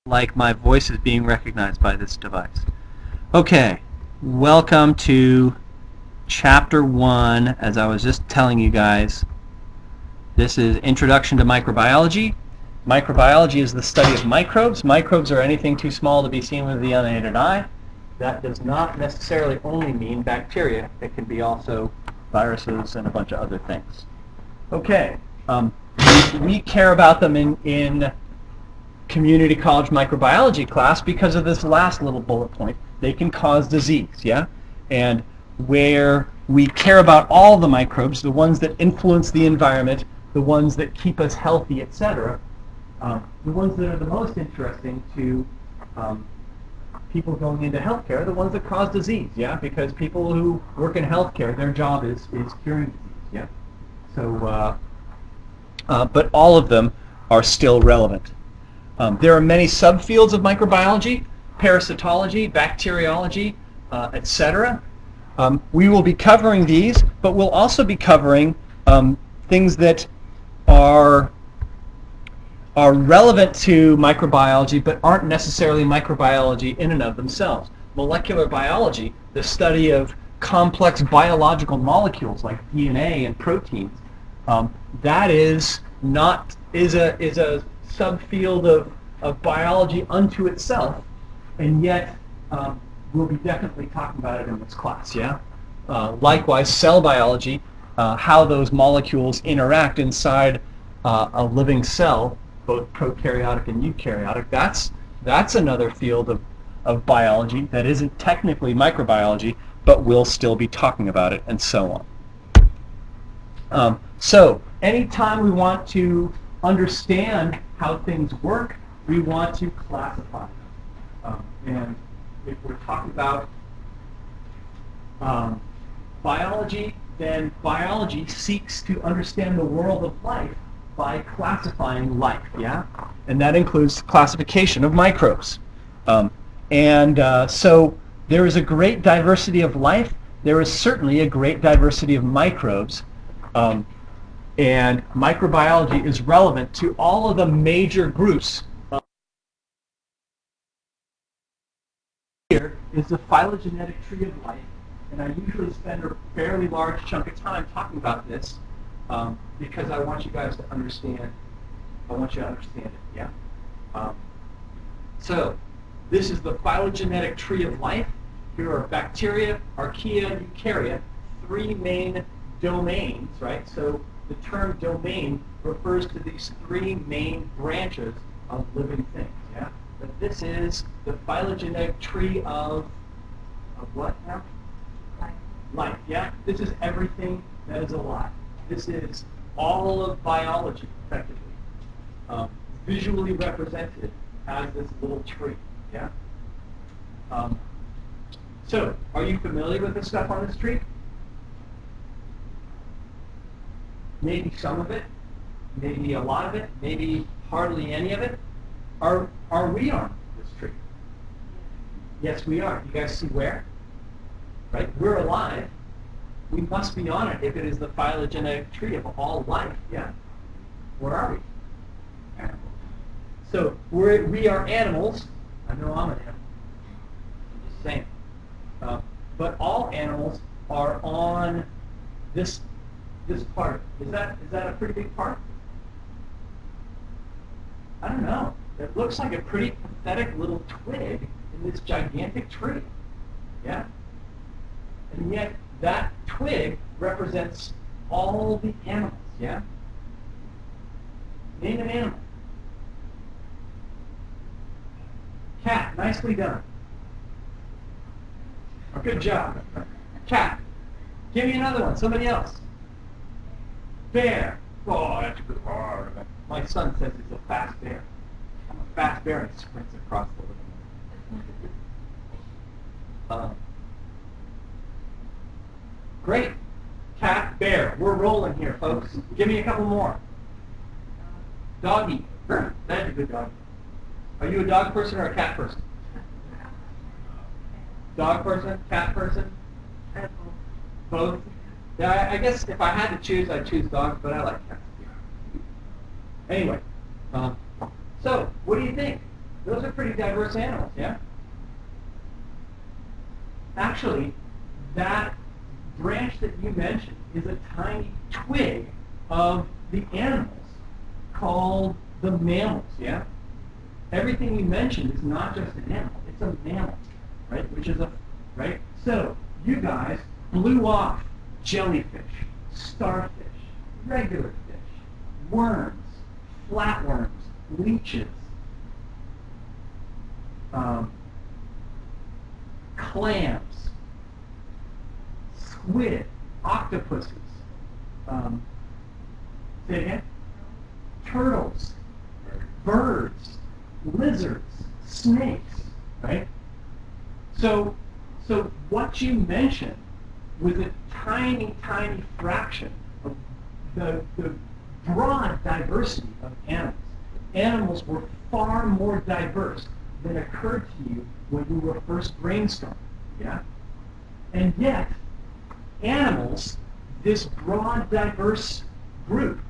Like my voice is being recognized by this device. Okay, welcome to Chapter 1. As I was just telling you guys, this is Introduction to Microbiology. Microbiology is the study of microbes. Microbes are anything too small to be seen with the unaided eye. That does not necessarily only mean bacteria. It can be also viruses and a bunch of other things. Okay, we care about them in community college microbiology class because of this last little bullet point. They can cause disease, yeah? And where we care about all the microbes, the ones that influence the environment, the ones that keep us healthy, etc., the ones that are the most interesting to people going into healthcare are the ones that cause disease, yeah? Because people who work in healthcare, their job is curing disease, yeah? So, but all of them are still relevant. There are many subfields of microbiology, parasitology, bacteriology, etc. We will be covering these, but we'll also be covering things that are relevant to microbiology but aren't necessarily microbiology in and of themselves. Molecular biology, the study of complex biological molecules like DNA and proteins, that is a subfield of biology unto itself, and yet we'll be definitely talking about it in this class, yeah? Likewise, cell biology, how those molecules interact inside a living cell, both prokaryotic and eukaryotic, that's another field of biology that isn't technically microbiology, but we'll still be talking about it, and so on. So anytime we want to understand how things work, we want to classify them. And if we're talking about biology, then biology seeks to understand the world of life by classifying life, yeah? And that includes classification of microbes. So there is a great diversity of life. There is certainly a great diversity of microbes. And microbiology is relevant to all of the major groups. Here is the phylogenetic tree of life, and I usually spend a fairly large chunk of time talking about this because I want you guys to understand. I want you to understand it. Yeah. So this is the phylogenetic tree of life. Here are bacteria, archaea, eukarya, three main domains, right? So the term domain refers to these three main branches of living things, yeah? But this is the phylogenetic tree of what now? Life. Life, yeah? This is everything that is alive. This is all of biology, effectively, visually represented as this little tree, yeah? So, are you familiar with the stuff on this tree? Maybe some of it, maybe a lot of it, maybe hardly any of it. Are we on this tree? Yes, we are. You guys see where? Right? We're alive. We must be on it if it is the phylogenetic tree of all life, yeah? Where are we? Animals. So we are animals. I know I'm an animal. I'm just saying. But all animals are on this part. Is that a pretty big part? I don't know. It looks like a pretty pathetic little twig in this gigantic tree. Yeah? And yet that twig represents all the animals. Yeah? Name an animal. Cat. Nicely done. Good job. Cat. Give me another one. Somebody else. Bear. Oh, that's a good one. My son says he's a fast bear. I'm a fast bear and he sprints across the living room. Great. Cat, bear. We're rolling here, folks. Give me a couple more. Doggy. That's a good dog. Are you a dog person or a cat person? Dog person? Cat person? Both? Yeah, I guess if I had to choose, I'd choose dogs, but I like cats. Anyway, so what do you think? Those are pretty diverse animals, yeah? Actually, that branch that you mentioned is a tiny twig of the animals called the mammals, yeah? Everything you mentioned is not just an animal, it's a mammal, right? Which is right? So, you guys blew off jellyfish, starfish, regular fish, worms, flatworms, leeches, clams, squid, octopuses, say again? Turtles, birds, lizards, snakes, right? So what you mentioned was a tiny, tiny fraction of the broad diversity of animals. Animals were far more diverse than occurred to you when you were first brainstorming, yeah? And yet, animals, this broad, diverse group,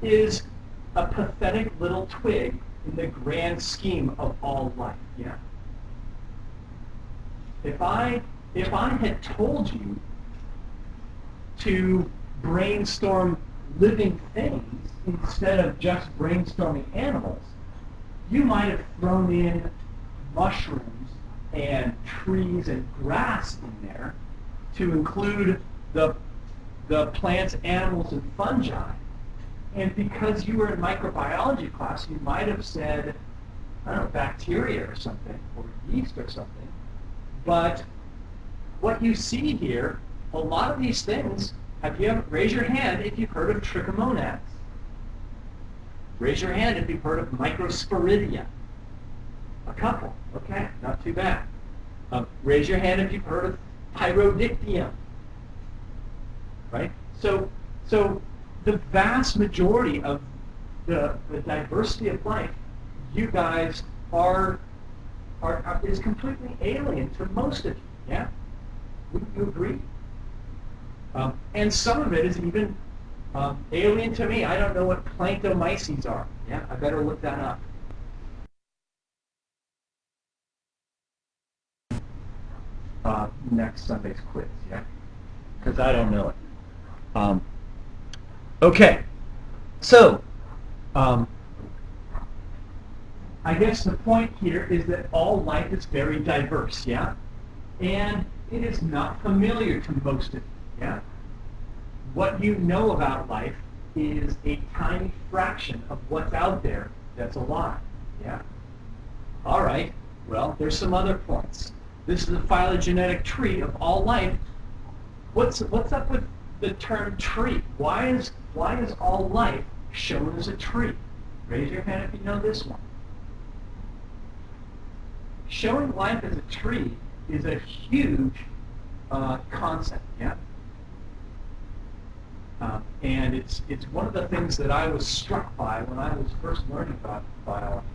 is a pathetic little twig in the grand scheme of all life, yeah? If I had told you to brainstorm living things instead of just brainstorming animals, you might have thrown in mushrooms and trees and grass in there to include the plants, animals, and fungi. And because you were in microbiology class, you might have said, I don't know, bacteria or something, or yeast or something. But what you see here, a lot of these things, raise your hand if you've heard of trichomonads. Raise your hand if you've heard of microsporidia. A couple, okay, not too bad. Raise your hand if you've heard of pyrodictium. Right? So the vast majority of the diversity of life, you guys is completely alien to most of you. Yeah? Wouldn't you agree? And some of it is even alien to me. I don't know what planktomyces are. Yeah, I better look that up. Next Sunday's quiz, yeah? Because I don't know it. Okay, so I guess the point here is that all life is very diverse, yeah? And it is not familiar to most of you, yeah? What you know about life is a tiny fraction of what's out there that's alive, yeah? All right, well, there's some other points. This is a phylogenetic tree of all life. What's up with the term tree? Why is all life shown as a tree? Raise your hand if you know this one. Showing life as a tree is a huge concept, yeah? And it's one of the things that I was struck by when I was first learning about biology.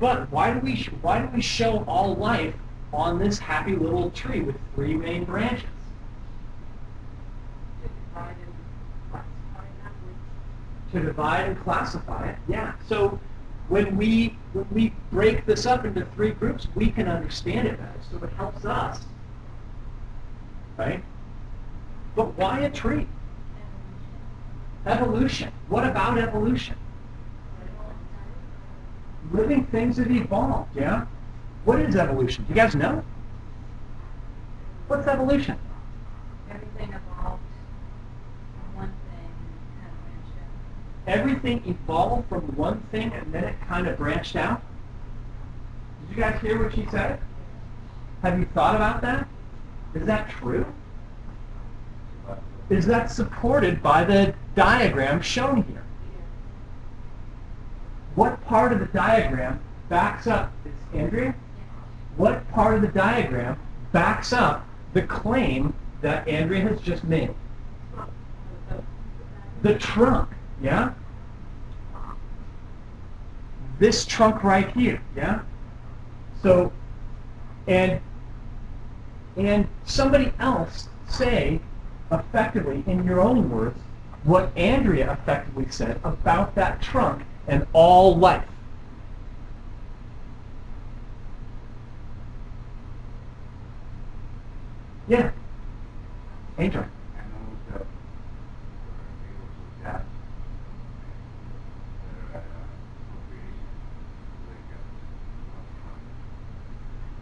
But why do we show all life on this happy little tree with three main branches? To divide and classify it, yeah. So when we break this up into three groups, we can understand it better. So it helps us, right? But why a tree? Evolution. What about evolution? Living things have evolved, yeah? What is evolution? Do you guys know? What's evolution? Everything evolved from one thing and kind of branched out. Everything evolved from one thing and then it kind of branched out? Did you guys hear what she said? Have you thought about that? Is that true? Is that supported by the diagram shown here? What part of the diagram backs up, Andrea? What part of the diagram backs up the claim that Andrea has just made? The trunk, yeah? This trunk right here, yeah? So, and somebody else say, effectively, in your own words, what Andrea effectively said about that trunk and all life. Yeah. Angel.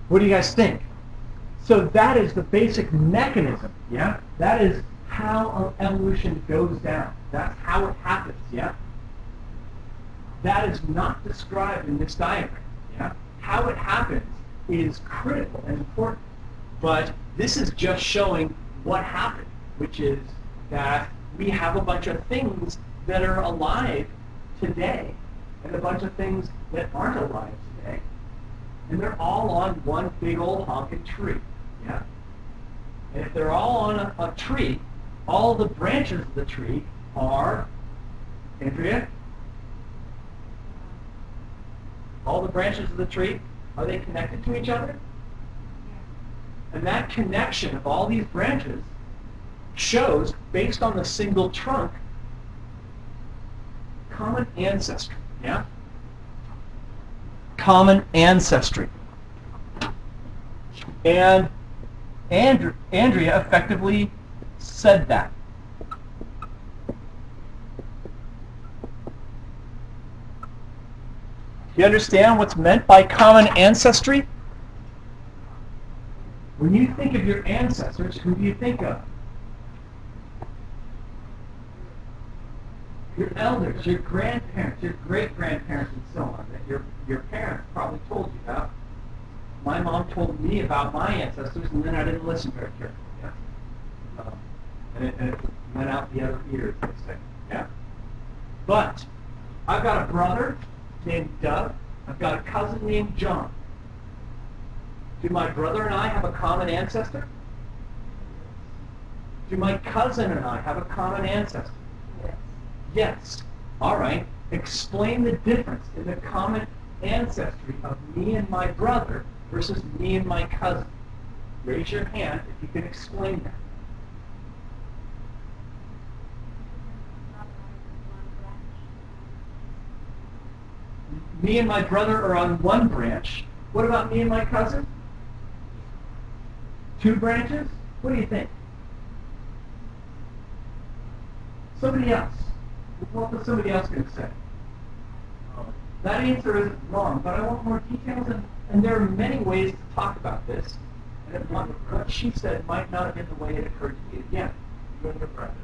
What do you guys think? So that is the basic mechanism, yeah? That is how evolution goes down. That's how it happens, yeah? That is not described in this diagram, yeah? How it happens is critical and important. But this is just showing what happened, which is that we have a bunch of things that are alive today and a bunch of things that aren't alive today. And they're all on one big old honking tree. Yeah? And if they're all on a tree, all the branches of the tree are, Andrea? All the branches of the tree, are they connected to each other? And that connection of all these branches shows, based on the single trunk, common ancestry. Yeah? Common ancestry. And Andrea effectively said that. Do you understand what's meant by common ancestry? When you think of your ancestors, who do you think of? Your elders, your grandparents, your great-grandparents, and so on, that your parents probably told you about. My mom told me about my ancestors, and then I didn't listen very carefully. Yeah? And it went out the other ears, they say. Yeah? But I've got a brother named Doug. I've got a cousin named John. Do my brother and I have a common ancestor? Do my cousin and I have a common ancestor? Yes. Yes. All right. Explain the difference in the common ancestry of me and my brother versus me and my cousin. Raise your hand if you can explain that. Me and my brother are on one branch. What about me and my cousin? 2 branches? What do you think? Somebody else. What was somebody else going to say? That answer isn't wrong, but I want more details, and there are many ways to talk about this. And what she said might not have been the way it occurred to you. Yeah. You're the brother.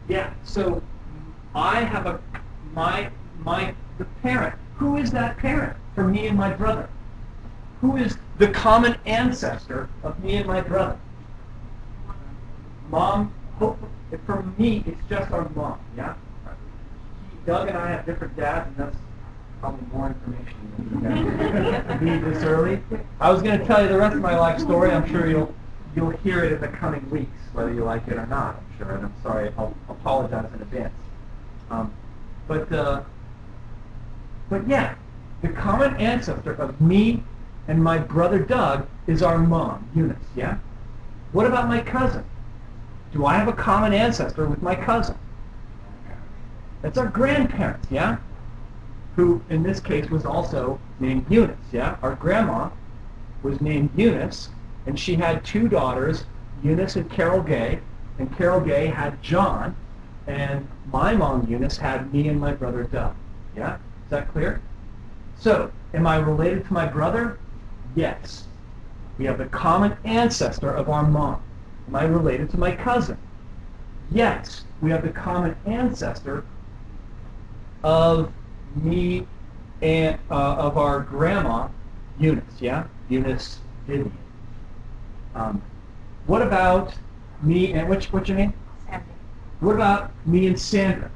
Yeah, so I have the parent. Who is that parent for me and my brother? Who is the common ancestor of me and my brother? Mom. For me, it's just our mom. Yeah. Doug and I have different dads, and that's probably more information than you need this early. I was going to tell you the rest of my life story. I'm sure you'll hear it in the coming weeks, whether you like it or not. I'm sure, and I'm sorry. I'll apologize in advance. But yeah, the common ancestor of me and my brother Doug is our mom, Eunice. Yeah. What about my cousin? Do I have a common ancestor with my cousin? That's our grandparents. Yeah. Who, in this case, was also named Eunice. Yeah. Our grandma was named Eunice, and she had 2 daughters, Eunice and Carol Gay, and Carol Gay had John, and my mom, Eunice, had me and my brother, Doug. Yeah? Is that clear? So, am I related to my brother? Yes. We have the common ancestor of our mom. Am I related to my cousin? Yes. We have the common ancestor of me and of our grandma, Eunice. Yeah? Eunice Vivian. What about me and what's your name? Sandy. What about me and Sandra?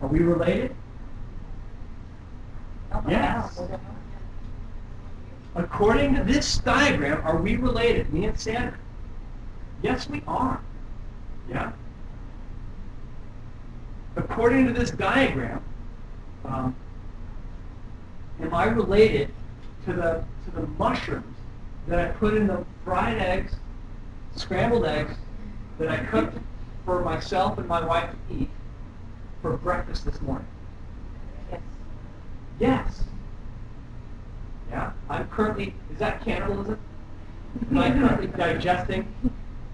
Are we related? Yes. According to this diagram, are we related, me and Sandra? Yes, we are. Yeah. According to this diagram, am I related to the mushrooms that I put in the fried eggs, scrambled eggs that I cooked for myself and my wife to eat for breakfast this morning? Yes. Yes. Yeah. I'm currently, is that cannibalism? Am I currently digesting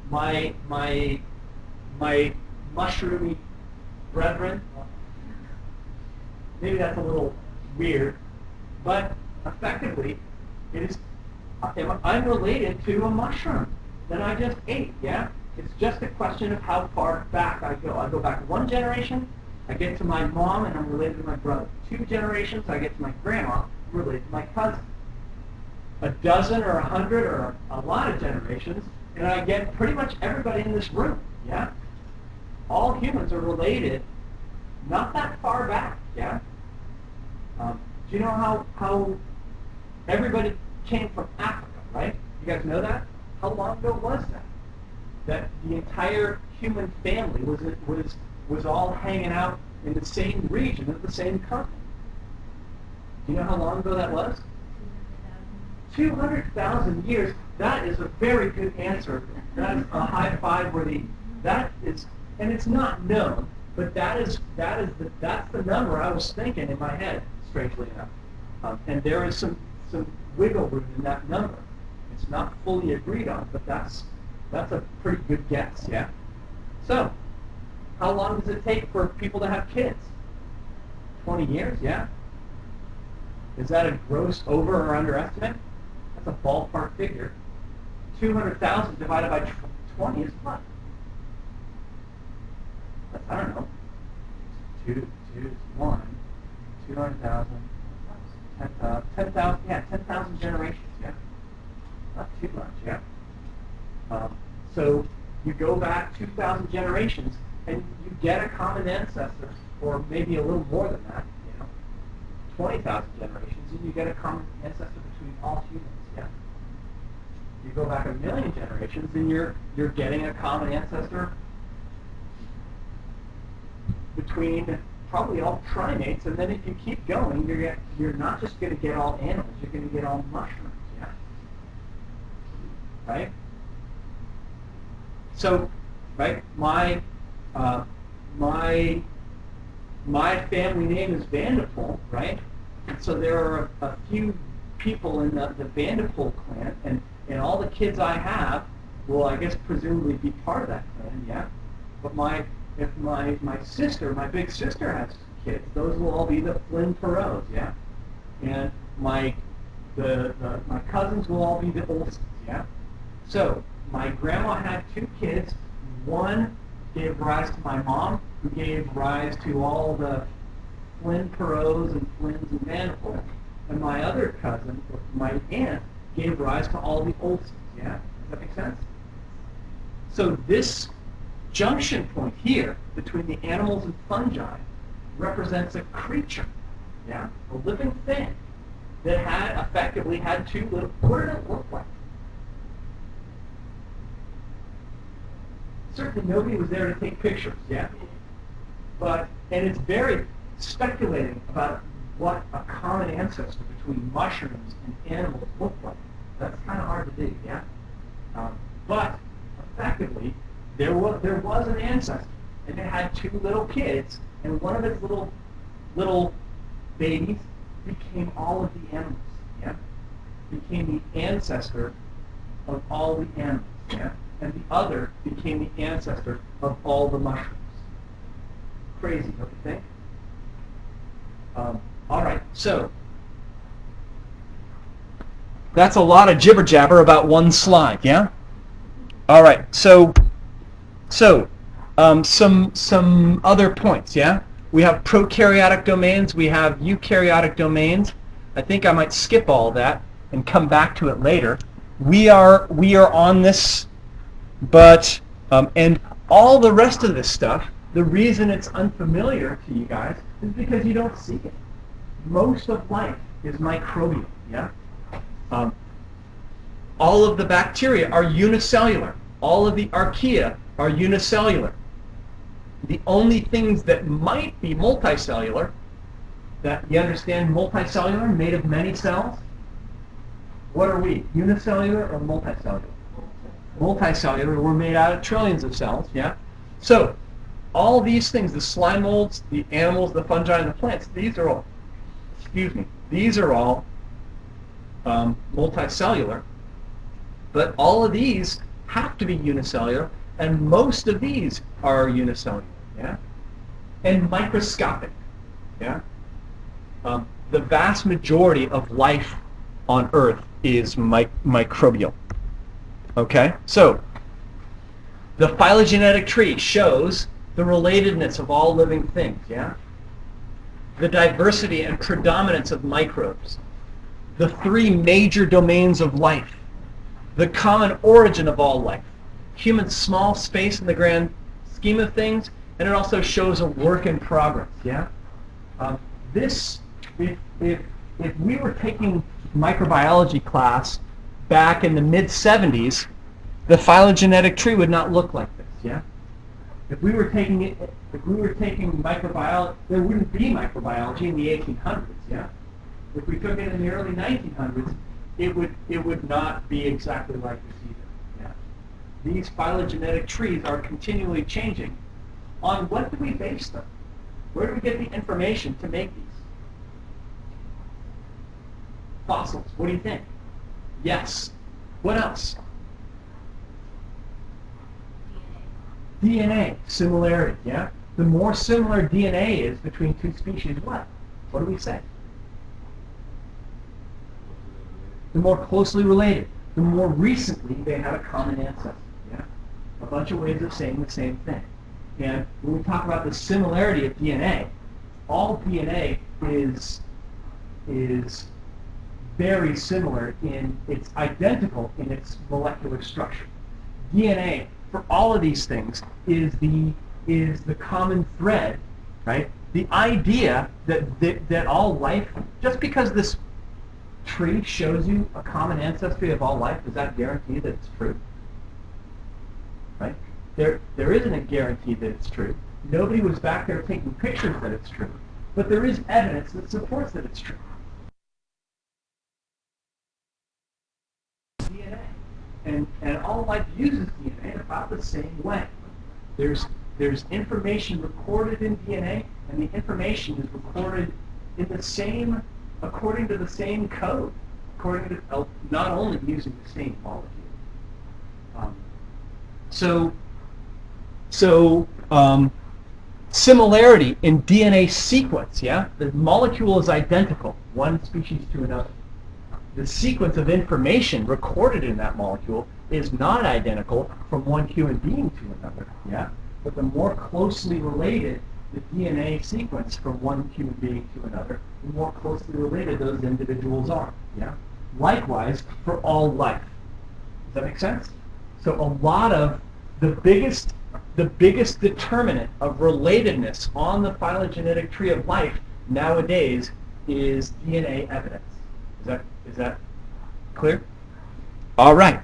my mushroomy brethren? Maybe that's a little weird, but effectively, it is. I'm related to a mushroom that I just ate. Yeah, it's just a question of how far back I go. I go back one generation, I get to my mom, and I'm related to my brother. 2 generations, I get to my grandma, I'm related to my cousin. A dozen or 100 or a lot of generations, and I get pretty much everybody in this room. Yeah, all humans are related, not that far back. Yeah. Do you know how everybody came from Africa, right? You guys know that? How long ago was that? That the entire human family was all hanging out in the same region of the same continent. Do you know how long ago that was? 200,000 years. That is a very good answer. That is a high five worthy. That is, and it's not known, but that's the number I was thinking in my head, strangely enough. And there is some wiggle room in that number. It's not fully agreed on, but that's a pretty good guess, yeah? So, how long does it take for people to have kids? 20 years, yeah? Is that a gross over or underestimate? That's a ballpark figure. 200,000 divided by 20 is what? I don't know. 1, 200,000, 10,000, yeah, 10,000 generations, yeah. Not too much, yeah. So you go back 2,000 generations and you get a common ancestor, or maybe a little more than that, 20,000 generations, and you get a common ancestor between all humans, yeah. You go back 1,000,000 generations and you're getting a common ancestor between probably all primates, and then if you keep going, you're not just going to get all animals, you're going to get all mushrooms, yeah? Right? So, right, my family name is Vanderpool, right? And so there are a few people in the Vanderpool clan, and all the kids I have will, I guess, presumably be part of that clan, yeah? But if my sister, my big sister has kids, those will all be the Flynn Perrots, yeah? And my cousins will all be the Olsons, yeah? So, my grandma had 2 kids. One gave rise to my mom, who gave rise to all the Flynn Perrots and Flynns and Vanderpool. And my other cousin, my aunt, gave rise to all the Olsons, yeah? Does that make sense? So this junction point here between the animals and fungi represents a creature, yeah, a living thing that effectively had 2 little. What did it look like? Certainly nobody was there to take pictures, yeah. And it's very speculating about what a common ancestor between mushrooms and animals looked like. That's kind of hard to do, yeah. But effectively, there was an ancestor, and it had 2 little kids, and one of its little babies became all of the animals. Yeah, became the ancestor of all the animals. Yeah, and the other became the ancestor of all the mushrooms. Crazy, don't you think? All right, so that's a lot of jibber jabber about one slide. Yeah. All right, so some other points, yeah? We have prokaryotic domains, we have eukaryotic domains. I think I might skip all that and come back to it later. We are on this, but and all the rest of this stuff, the reason it's unfamiliar to you guys is because you don't see it. Most of life is microbial, yeah? All of the bacteria are unicellular. All of the archaea are unicellular. The only things that might be multicellular, that you understand multicellular, made of many cells? What are we, unicellular or multicellular? multicellular. We're made out of trillions of cells, yeah? So all these things, the slime molds, the animals, the fungi, and the plants, these are all, these are all multicellular. But all of these have to be unicellular, and most of these are unicellular, yeah? And microscopic, yeah? The vast majority of life on Earth is microbial. Okay? So, the phylogenetic tree shows the relatedness of all living things, yeah? The diversity and predominance of microbes. The three major domains of life. The common origin of all life. Human small space in the grand scheme of things, and it also shows a work in progress, yeah? If we were taking microbiology class back in the mid-70s, the phylogenetic tree would not look like this, yeah? If we were taking microbiology, there wouldn't be microbiology in the 1800s, yeah? If we took it in the early 1900s, it would not be exactly like this either, yeah? These phylogenetic trees are continually changing. On what do we base them? Where do we get the information to make these? Fossils. What do you think? Yes. What else? DNA. Similarity, yeah? The more similar DNA is between two species, what? What do we say? The more closely related. The more recently they had a common ancestor, yeah? A bunch of ways of saying the same thing. And when we talk about the similarity of DNA, all DNA is very similar it's identical in its molecular structure. DNA, for all of these things, is the common thread, right? The idea that all life, just because this tree shows you a common ancestry of all life, does that guarantee that it's true? Right? There isn't a guarantee that it's true. Nobody was back there taking pictures that it's true. But there is evidence that supports that it's true. DNA. And all life uses DNA about the same way. There's information recorded in DNA, and the information is recorded in the same, according to the same code, according to not only using the same molecule. Similarity in DNA sequence, yeah? The molecule is identical, one species to another. The sequence of information recorded in that molecule is not identical from one human being to another, yeah? But the more closely related the DNA sequence from one human being to another, the more closely related those individuals are, yeah? Likewise, for all life. Does that make sense? So a lot of the biggest determinant of relatedness on the phylogenetic tree of life nowadays is DNA evidence. Is that clear? All right.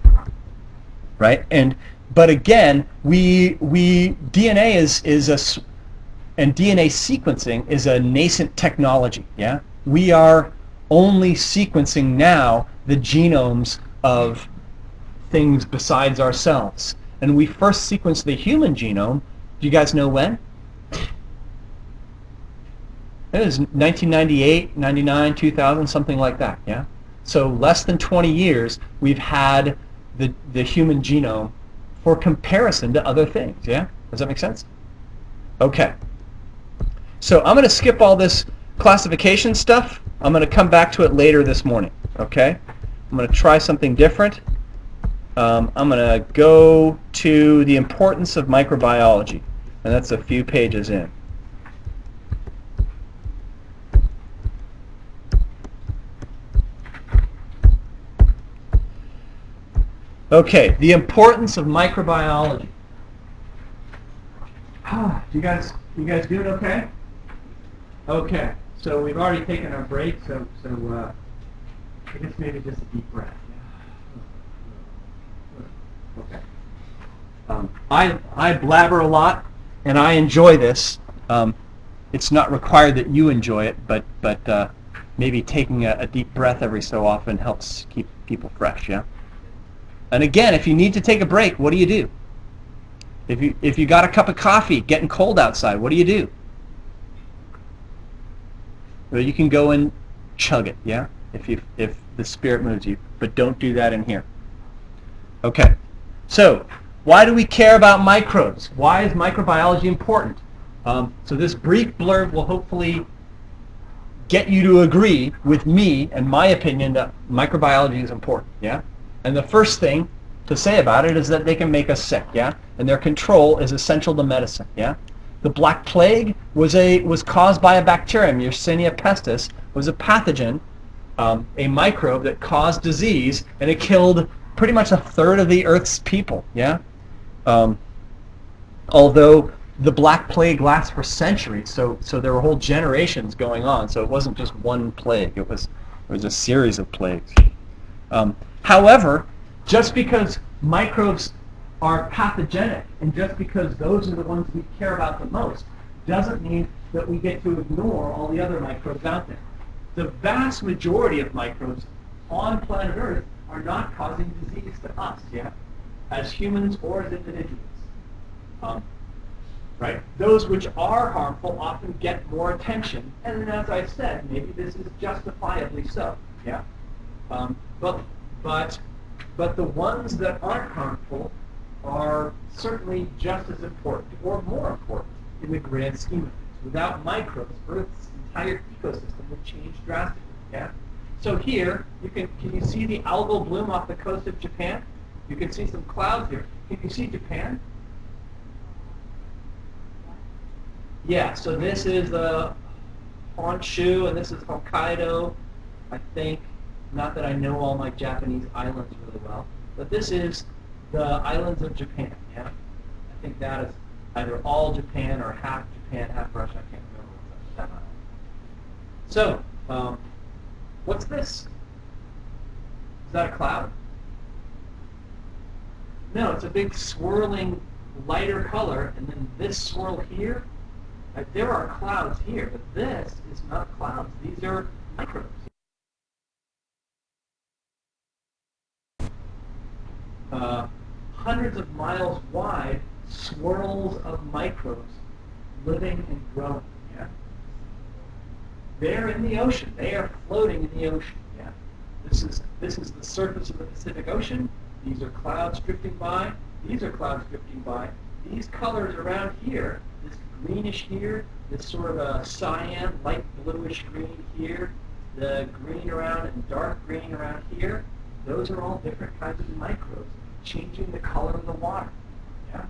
Right? But again, DNA and DNA sequencing is a nascent technology, yeah? We are only sequencing now the genomes of things besides ourselves. And we first sequenced the human genome, do you guys know when? It was 1998, 99, 2000, something like that, yeah? So less than 20 years, we've had the human genome for comparison to other things, yeah? Does that make sense? Okay. So I'm going to skip all this classification stuff. I'm going to come back to it later this morning, okay? I'm going to try something different. I'm going to go to the importance of microbiology, and that's a few pages in. Okay, the importance of microbiology. You guys doing okay? Okay, so we've already taken our break, so I guess maybe just a deep breath. Okay. I blabber a lot, and I enjoy this. It's not required that you enjoy it, but maybe taking a deep breath every so often helps keep people fresh, yeah? And again, if you need to take a break, what do you do? If you got a cup of coffee getting cold outside, what do you do? Well, you can go and chug it, yeah, if the spirit moves you, but don't do that in here. Okay. So, why do we care about microbes? Why is microbiology important? So this brief blurb will hopefully get you to agree with me and my opinion that microbiology is important, yeah? And the first thing to say about it is that they can make us sick, yeah? And their control is essential to medicine, yeah? The Black Plague was caused by a bacterium. Yersinia pestis was a pathogen, a microbe that caused disease, and it killed pretty much a third of the Earth's people, yeah? Um, although the Black Plague lasts for centuries, so there were whole generations going on. So it wasn't just one plague; it was a series of plagues. However, just because microbes are pathogenic, and just because those are the ones we care about the most, doesn't mean that we get to ignore all the other microbes out there. The vast majority of microbes on planet Earth are not causing disease to us, yeah, as humans or as individuals. Right? Those which are harmful often get more attention, and then, as I said, maybe this is justifiably so. Yeah. But the ones that aren't harmful are certainly just as important, or more important, in the grand scheme of things. Without microbes, Earth's entire ecosystem would change drastically. Yeah. So here, can you see the algal bloom off the coast of Japan? You can see some clouds here. Can you see Japan? Yeah, so this is Honshu, and this is Hokkaido, I think. Not that I know all my Japanese islands really well, but this is the islands of Japan, yeah? I think that is either all Japan or half Japan, half Russia. I can't remember what's that island. So, what's this? Is that a cloud? No, it's a big swirling lighter color, and then this swirl here. There are clouds here, but this is not clouds. These are microbes. Hundreds of miles wide, swirls of microbes living and growing. Yeah, they're in the ocean. They are floating in the ocean. Yeah, this is the surface of the Pacific Ocean. These are clouds drifting by. These are clouds drifting by. These colors around here, this greenish here, this sort of a cyan, light bluish green here, the green around and dark green around here, those are all different kinds of microbes changing the color of the water. Yeah?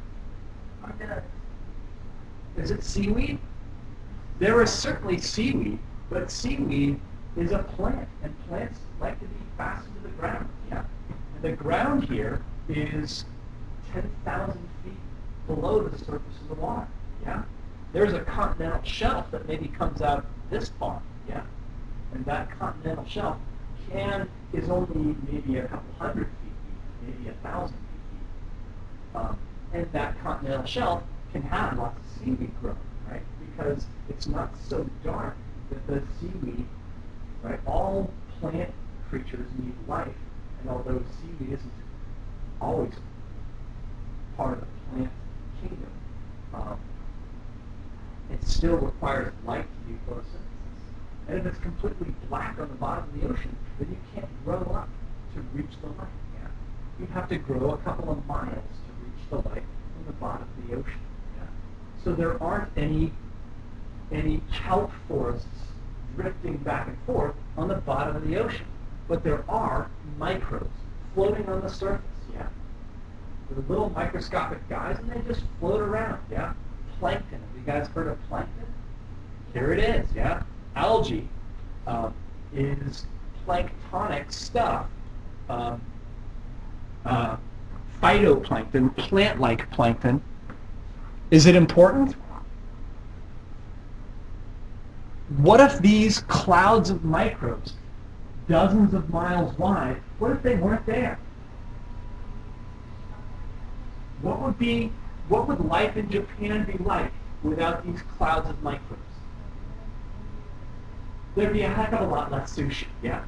Is it seaweed? There is certainly seaweed, but seaweed is a plant, and plants like to be fastened to the ground. Yeah? And the ground here is 10,000 feet below the surface of the water. Yeah? There's a continental shelf that maybe comes out this far. Yeah? And that continental shelf is only maybe a couple hundred feet deep, maybe 1,000 feet deep. And that continental shelf can have lots of seaweed growing, right? Because it's not so dark that the seaweed, right? All plant creatures need life, and although seaweed isn't always part of the plant kingdom, it still requires light to do photosynthesis. And if it's completely black on the bottom of the ocean, then you can't grow up to reach the light. Yeah? You have to grow a couple of miles to reach the light from the bottom of the ocean. Yeah? So there aren't any kelp forests drifting back and forth on the bottom of the ocean. But there are microbes floating on the surface. Yeah? They're little microscopic guys, and they just float around. Yeah? Plankton. Have you guys heard of plankton? Here it is. Yeah? Algae is planktonic stuff. Phytoplankton, plant-like plankton. Is it important? What if these clouds of microbes, dozens of miles wide, what if they weren't there? What would life in Japan be like without these clouds of microbes? There'd be a heck of a lot less sushi, yeah?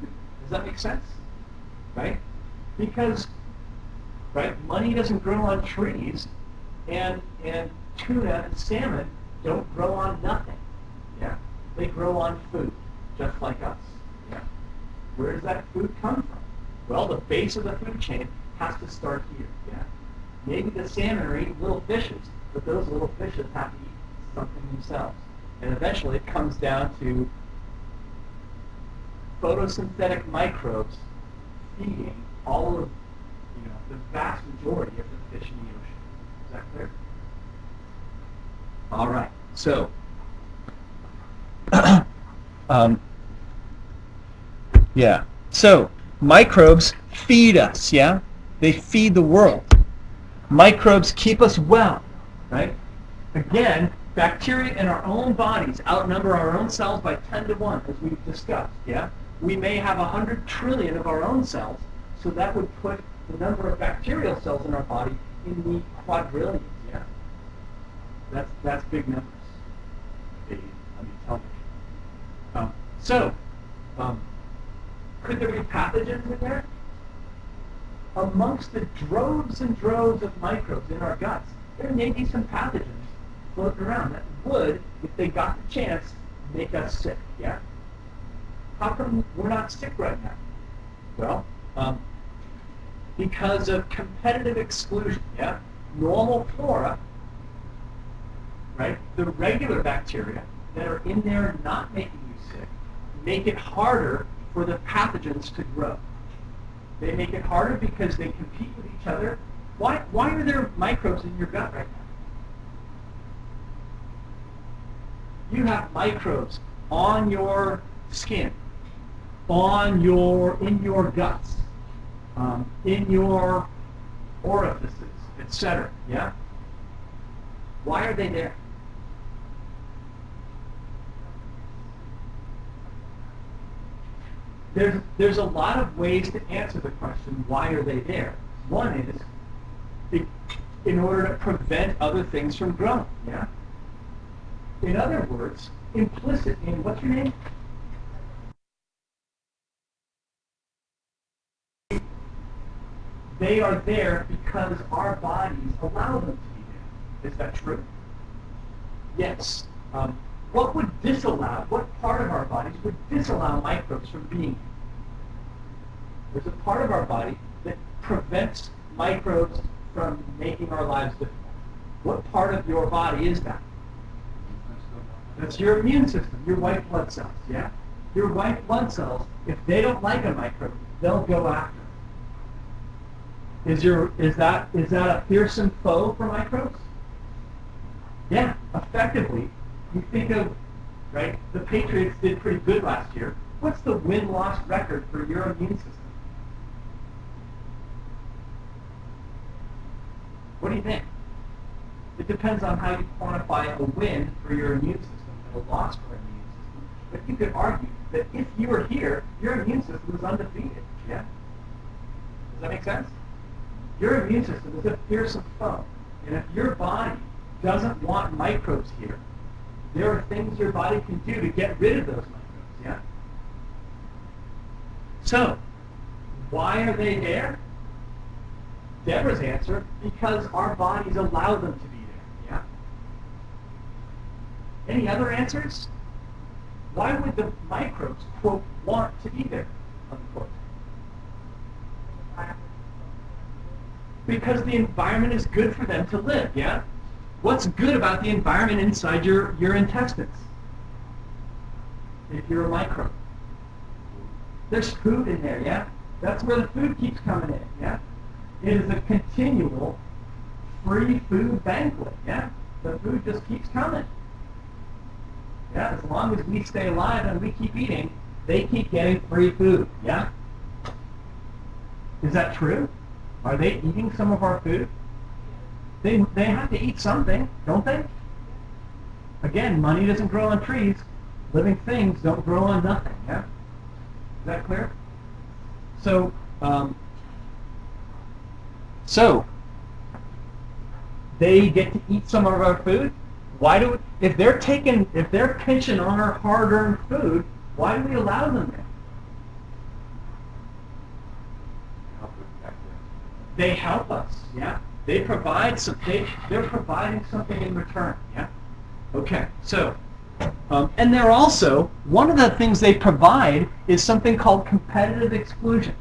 Does that make sense? Right? Because right? Money doesn't grow on trees, and tuna and salmon don't grow on nothing. Yeah, they grow on food, just like us. Yeah, where does that food come from? Well, the base of the food chain has to start here. Yeah, maybe the salmon are eating little fishes, but those little fishes have to eat something themselves, and eventually it comes down to photosynthetic microbes feeding all of, the vast majority of the fish in the ocean. Is that clear? All right. So, yeah. So, microbes feed us, yeah? They feed the world. Microbes keep us well, right? Again, bacteria in our own bodies outnumber our own cells by 10 to 1, as we've discussed, yeah? We may have 100 trillion of our own cells, so that would put the number of bacterial cells in our body in the quadrillions, yeah? That's big numbers. Tell me. Could there be pathogens in there? Amongst the droves and droves of microbes in our guts, there may be some pathogens floating around that would, if they got the chance, make us sick, yeah? How come we're not sick right now? Well, because of competitive exclusion, yeah? Normal flora, right? The regular bacteria that are in there not making you sick make it harder for the pathogens to grow. They make it harder because they compete with each other. Why are there microbes in your gut right now? You have microbes on your skin, in your guts, in your orifices, etc. Yeah? Why are they there? There's a lot of ways to answer the question, why are they there? One is in order to prevent other things from growing. Yeah? In other words, implicit in, what's your name? They are there because our bodies allow them to be there. Is that true? Yes. What part of our bodies would disallow microbes from being here? There's a part of our body that prevents microbes from making our lives difficult. What part of your body is that? That's your immune system, your white blood cells, yeah? Your white blood cells, if they don't like a microbe, they'll go after it. Is that a fearsome foe for microbes? Yeah, effectively. You think of, right, the Patriots did pretty good last year. What's the win-loss record for your immune system? What do you think? It depends on how you quantify a win for your immune system and a loss for your immune system. But you could argue that if you were here, your immune system is undefeated. Yeah? Does that make sense? Your immune system is a fearsome foe. And if your body doesn't want microbes here, there are things your body can do to get rid of those microbes. Yeah? So, why are they there? Deborah's answer, because our bodies allow them to be there. Yeah? Any other answers? Why would the microbes, quote, want to be there, unquote? Because the environment is good for them to live, yeah? What's good about the environment inside your intestines? If you're a microbe. There's food in there, yeah? That's where the food keeps coming in, yeah? It is a continual free food banquet, yeah? The food just keeps coming. Yeah, as long as we stay alive and we keep eating, they keep getting free food, yeah? Is that true? Are they eating some of our food? They have to eat something, don't they? Again, money doesn't grow on trees. Living things don't grow on nothing, yeah? Is that clear? So they get to eat some of our food. If they're pinching on our hard-earned food, why do we allow them there? They help us, yeah. They provide some. They're providing something in return, yeah. Okay, so, and they're also one of the things they provide is something called competitive exclusion.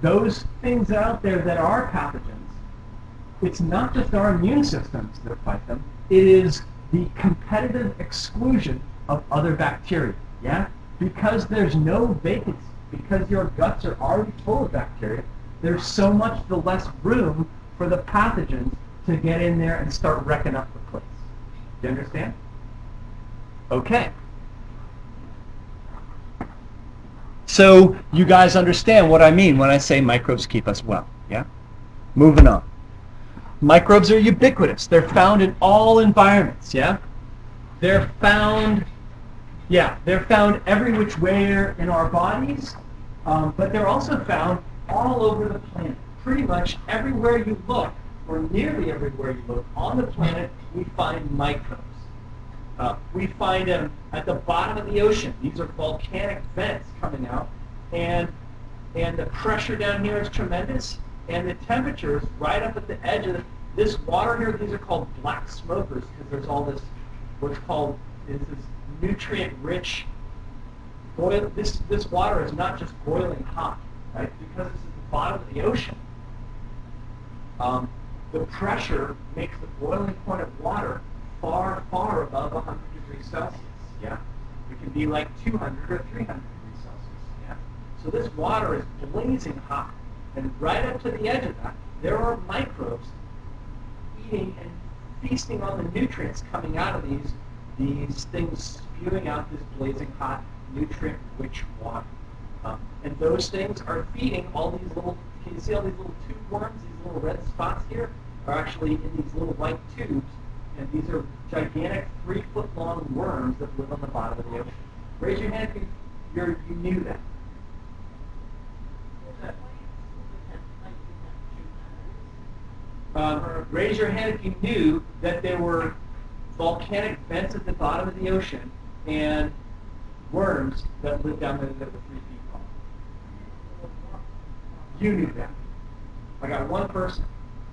Those things out there that are pathogens, it's not just our immune systems that fight them. It is the competitive exclusion of other bacteria, yeah. Because there's no vacancy, because your guts are already full of bacteria. There's so much the less room for the pathogens to get in there and start wrecking up the place. Do you understand? Okay. So you guys understand what I mean when I say microbes keep us well, yeah? Moving on. Microbes are ubiquitous. They're found in all environments, yeah? They're found every which way in our bodies, but they're also found all over the planet. Pretty much everywhere you look, or nearly everywhere you look on the planet, we find microbes. We find them at the bottom of the ocean. These are volcanic vents coming out, and the pressure down here is tremendous, and the temperature is right up at the edge of this water here. These are called black smokers because there's all this what's called this nutrient-rich boil. This water is not just boiling hot, right? Because it's at the bottom of the ocean. The pressure makes the boiling point of water far, far above 100 degrees Celsius. Yeah, it can be like 200 or 300 degrees Celsius. Yeah, so this water is blazing hot, and right up to the edge of that, there are microbes eating and feasting on the nutrients coming out of these things spewing out this blazing hot, nutrient-rich water. And those things are feeding all these little, can you see all these little tube worms, these little red spots here, are actually in these little white tubes, and these are gigantic 3-foot-long worms that live on the bottom of the ocean. Raise your hand if you knew that. Raise your hand if you knew that there were volcanic vents at the bottom of the ocean and worms that lived down there that were 3 feet tall. You knew that. I got one person.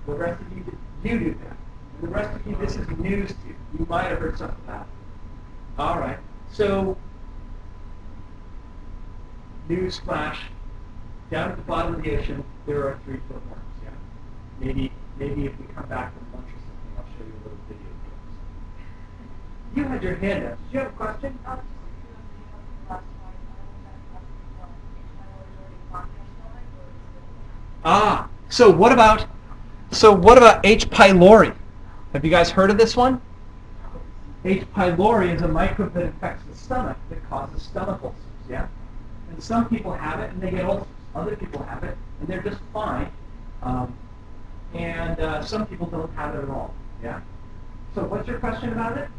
The rest of you knew that. And the rest of you, this is news to you. You might have heard something about it. All right. So, news flash. Down at the bottom of the ocean, there are 3-foot worms. Yeah. Maybe if we come back from lunch or something, I'll show you a little video of those. You had your hand up. Did you have a question? So what about H. pylori? Have you guys heard of this one? H. pylori is a microbe that infects the stomach that causes stomach ulcers. Yeah, and some people have it and they get ulcers. Other people have it and they're just fine. And some people don't have it at all. Yeah. So what's your question about it?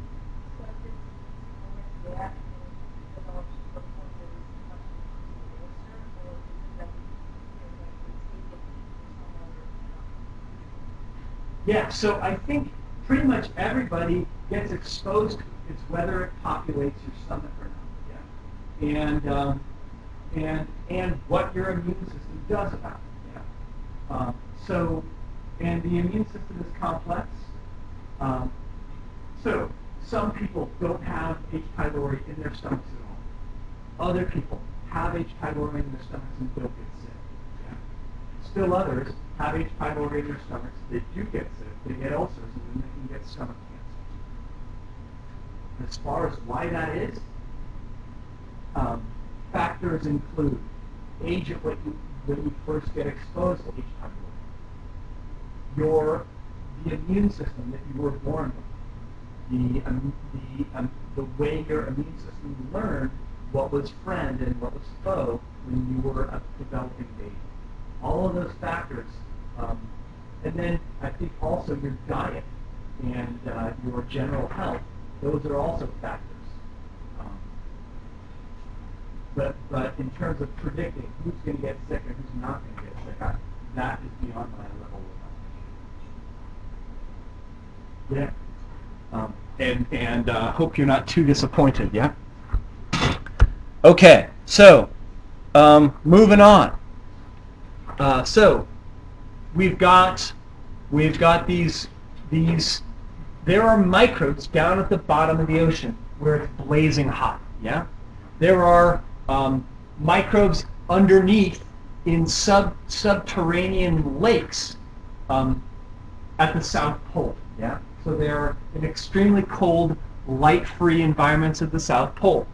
Yeah, so I think pretty much everybody gets exposed to it. It's whether it populates your stomach or not. Yeah, and what your immune system does about it. Yeah. And the immune system is complex. So some people don't have H. pylori in their stomachs at all. Other people have H. pylori in their stomachs and don't get sick. Yeah. Still others have H. pylori in their stomachs. They do get sick. They get ulcers, and then they can get stomach cancer. As far as why that is, factors include age at when you first get exposed to H. pylori, the immune system that you were born with, the way your immune system learned what was friend and what was foe when you were a developing baby. All of those factors, and then I think also your diet and your general health, those are also factors. But in terms of predicting who's going to get sick and who's not going to get sick, that is beyond my level of knowledge. Yeah. And hope you're not too disappointed, yeah? Okay, so moving on. So we've got these there are microbes down at the bottom of the ocean where it's blazing hot. Yeah, there are microbes underneath in subterranean lakes at the South Pole. Yeah, so they're in extremely cold, light-free environments at the South Pole.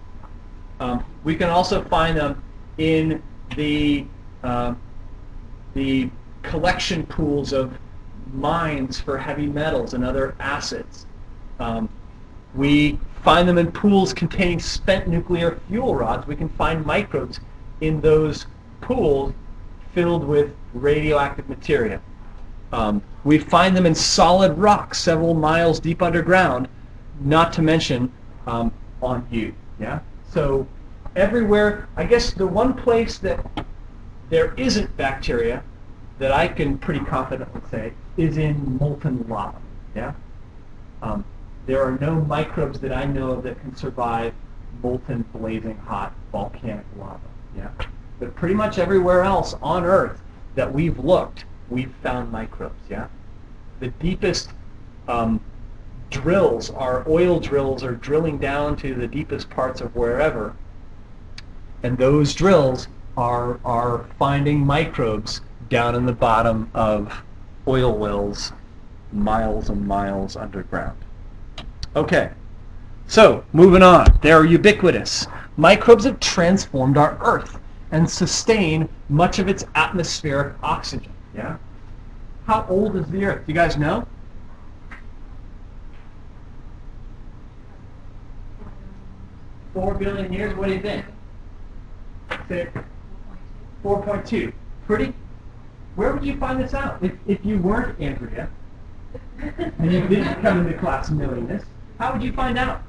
We can also find them in the collection pools of mines for heavy metals and other acids. We find them in pools containing spent nuclear fuel rods. We can find microbes in those pools filled with radioactive material. We find them in solid rock several miles deep underground, not to mention on Butte. Yeah? So everywhere, I guess the one place that there isn't bacteria that I can pretty confidently say is in molten lava. Yeah? There are no microbes that I know of that can survive molten, blazing hot volcanic lava. Yeah? But pretty much everywhere else on Earth that we've looked, we've found microbes. Yeah? The deepest drills, our oil drills, are drilling down to the deepest parts of wherever, and those drills are finding microbes down in the bottom of oil wells miles and miles underground. Okay, so moving on. They're ubiquitous. Microbes have transformed our Earth and sustain much of its atmospheric oxygen. Yeah? How old is the Earth? Do you guys know? 4 billion years? What do you think? 4.2. Pretty? Where would you find this out? If you weren't Andrea, and you didn't come into class knowing this, how would you find out?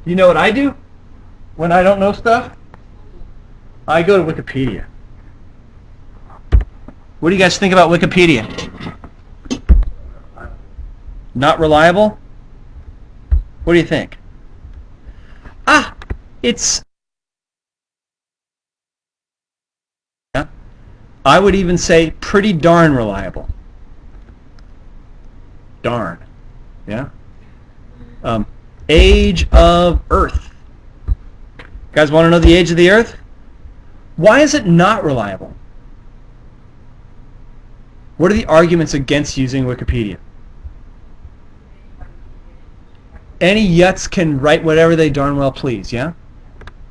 You know what I do when I don't know stuff? I go to Wikipedia. What do you guys think about Wikipedia? Not reliable? What do you think? It's... Yeah. I would even say pretty darn reliable. Darn. Yeah? Age of Earth. You guys want to know the age of the Earth? Why is it not reliable? What are the arguments against using Wikipedia? Any yuts can write whatever they darn well please, yeah?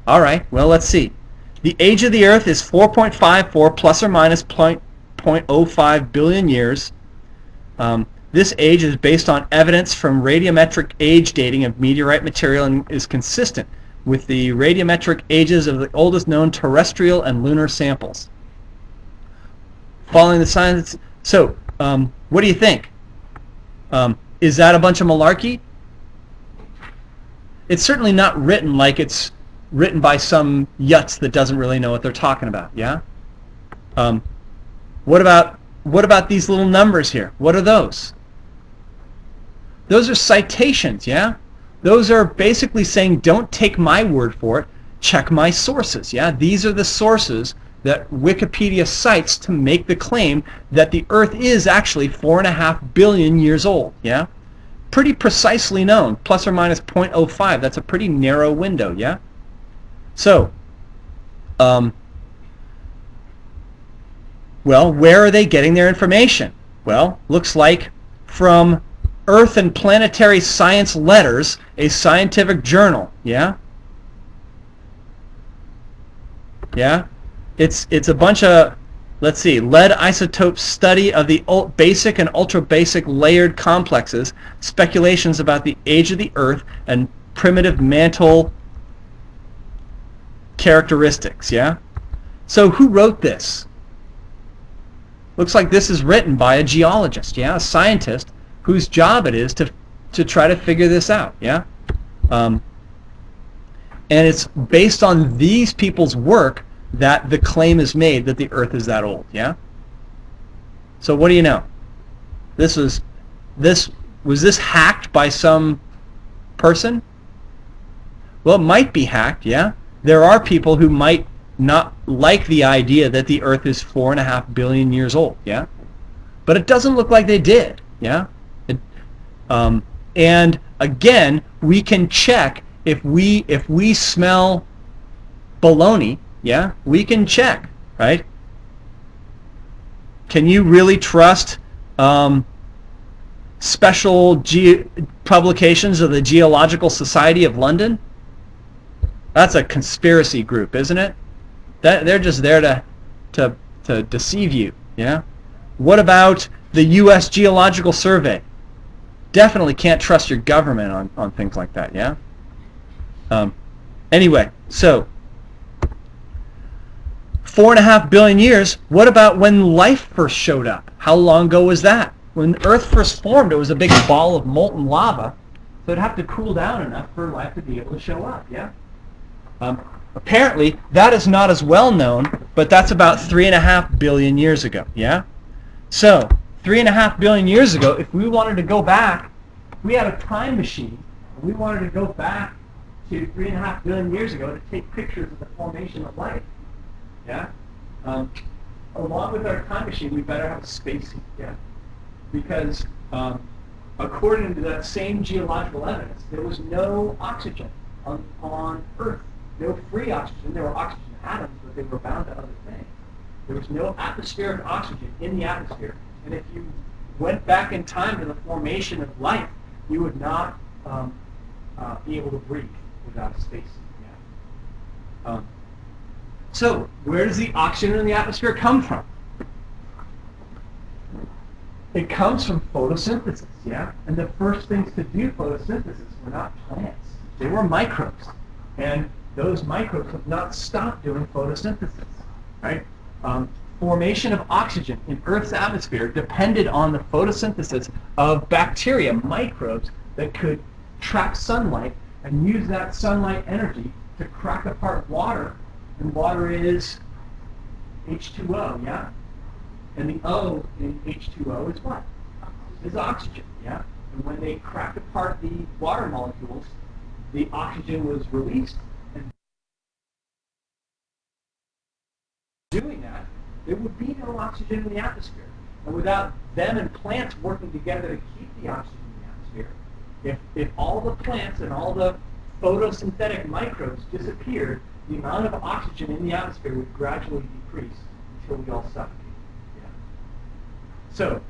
All right, well, let's see. The age of the Earth is 4.54 plus or minus 0.05 billion years. This age is based on evidence from radiometric age dating of meteorite material and is consistent with the radiometric ages of the oldest known terrestrial and lunar samples. Following the science... So, what do you think? Is that a bunch of malarkey? It's certainly not written like it's written by some yuts that doesn't really know what they're talking about, yeah? What about these little numbers here? What are those? Those are citations, yeah? Those are basically saying, don't take my word for it, check my sources, yeah? These are the sources that Wikipedia cites to make the claim that the Earth is actually 4.5 billion years old, yeah? Pretty precisely known, plus or minus 0.05. That's a pretty narrow window, yeah? So, well, where are they getting their information? Well, looks like from Earth and Planetary Science Letters, a scientific journal, yeah? Yeah? It's a bunch of, let's see, lead isotope study of the basic and ultra-basic layered complexes, speculations about the age of the Earth, and primitive mantle characteristics, yeah? So who wrote this? Looks like this is written by a geologist, yeah? A scientist whose job it is to try to figure this out, yeah? And it's based on these people's work that the claim is made that the Earth is that old, yeah? So what do you know? Was this hacked by some person? Well, it might be hacked, yeah? There are people who might not like the idea that the Earth is 4.5 billion years old. Yeah, but it doesn't look like they did. Yeah, and again, we can check if we smell baloney. Yeah, we can check, right? Can you really trust special publications of the Geological Society of London? That's a conspiracy group, isn't it? They're just there to deceive you. Yeah. What about the U.S. Geological Survey? Definitely can't trust your government on things like that. Yeah. Anyway, so 4.5 billion years. What about when life first showed up? How long ago was that? When Earth first formed, it was a big ball of molten lava, so it'd have to cool down enough for life to be able to show up. Yeah. Apparently, that is not as well known, but that's about 3.5 billion years ago. Yeah. So 3.5 billion years ago, if we wanted to go back, we had a time machine, and we wanted to go back to 3.5 billion years ago to take pictures of the formation of life. Yeah. Along with our time machine, we better have a spacesuit. Yeah. Because according to that same geological evidence, there was no oxygen on Earth. No free oxygen. There were oxygen atoms, but they were bound to other things. There was no atmospheric oxygen in the atmosphere. And if you went back in time to the formation of life, you would not be able to breathe without a spacesuit. Yeah. So, where does the oxygen in the atmosphere come from? It comes from photosynthesis, yeah? And the first things to do photosynthesis were not plants. They were microbes. And those microbes have not stopped doing photosynthesis, right? Formation of oxygen in Earth's atmosphere depended on the photosynthesis of bacteria, microbes, that could trap sunlight and use that sunlight energy to crack apart water. And water is H2O, yeah? And the O in H2O is what? Is oxygen, yeah? And when they cracked apart the water molecules, the oxygen was released. And doing that, there would be no oxygen in the atmosphere. And without them and plants working together to keep the oxygen in the atmosphere, if all the plants and all the photosynthetic microbes disappeared, the amount of oxygen in the atmosphere would gradually decrease until we all suffocate. So,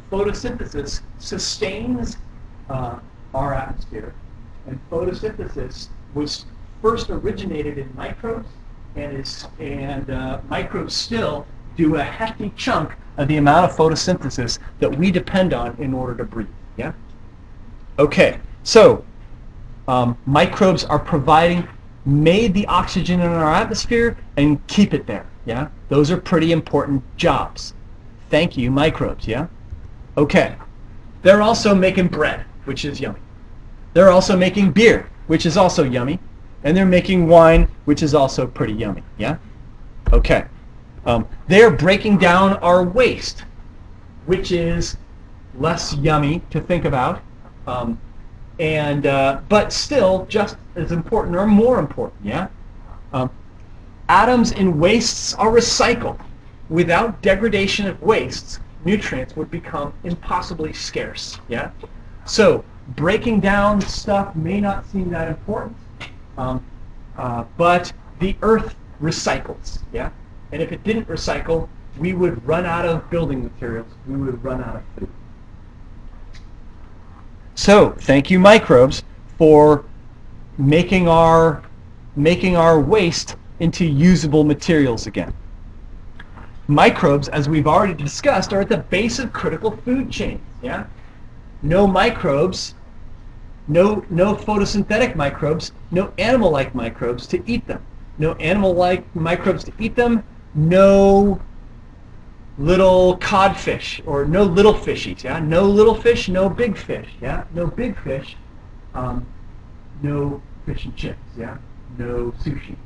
photosynthesis sustains our atmosphere, and photosynthesis was first originated in microbes, and microbes still do a hefty chunk of the amount of photosynthesis that we depend on in order to breathe. Yeah. Okay. So, microbes are made the oxygen in our atmosphere and keep it there. Yeah. Those are pretty important jobs. Thank you, microbes, yeah? Okay. They're also making bread, which is yummy. They're also making beer, which is also yummy. And they're making wine, which is also pretty yummy, yeah? Okay. They're breaking down our waste, which is less yummy to think about, but still just as important or more important, yeah? Atoms in wastes are recycled. Without degradation of wastes, nutrients would become impossibly scarce. Yeah. So breaking down stuff may not seem that important, but the Earth recycles. Yeah. And if it didn't recycle, we would run out of building materials. We would run out of food. So thank you, microbes, for making our waste into usable materials again. Microbes, as we've already discussed, are at the base of critical food chains. Yeah, no microbes, no photosynthetic microbes, no animal-like microbes to eat them. No animal-like microbes to eat them. No little codfish or no little fishies. Yeah, no little fish, no big fish. Yeah, no big fish, no fish and chips. Yeah, no sushi.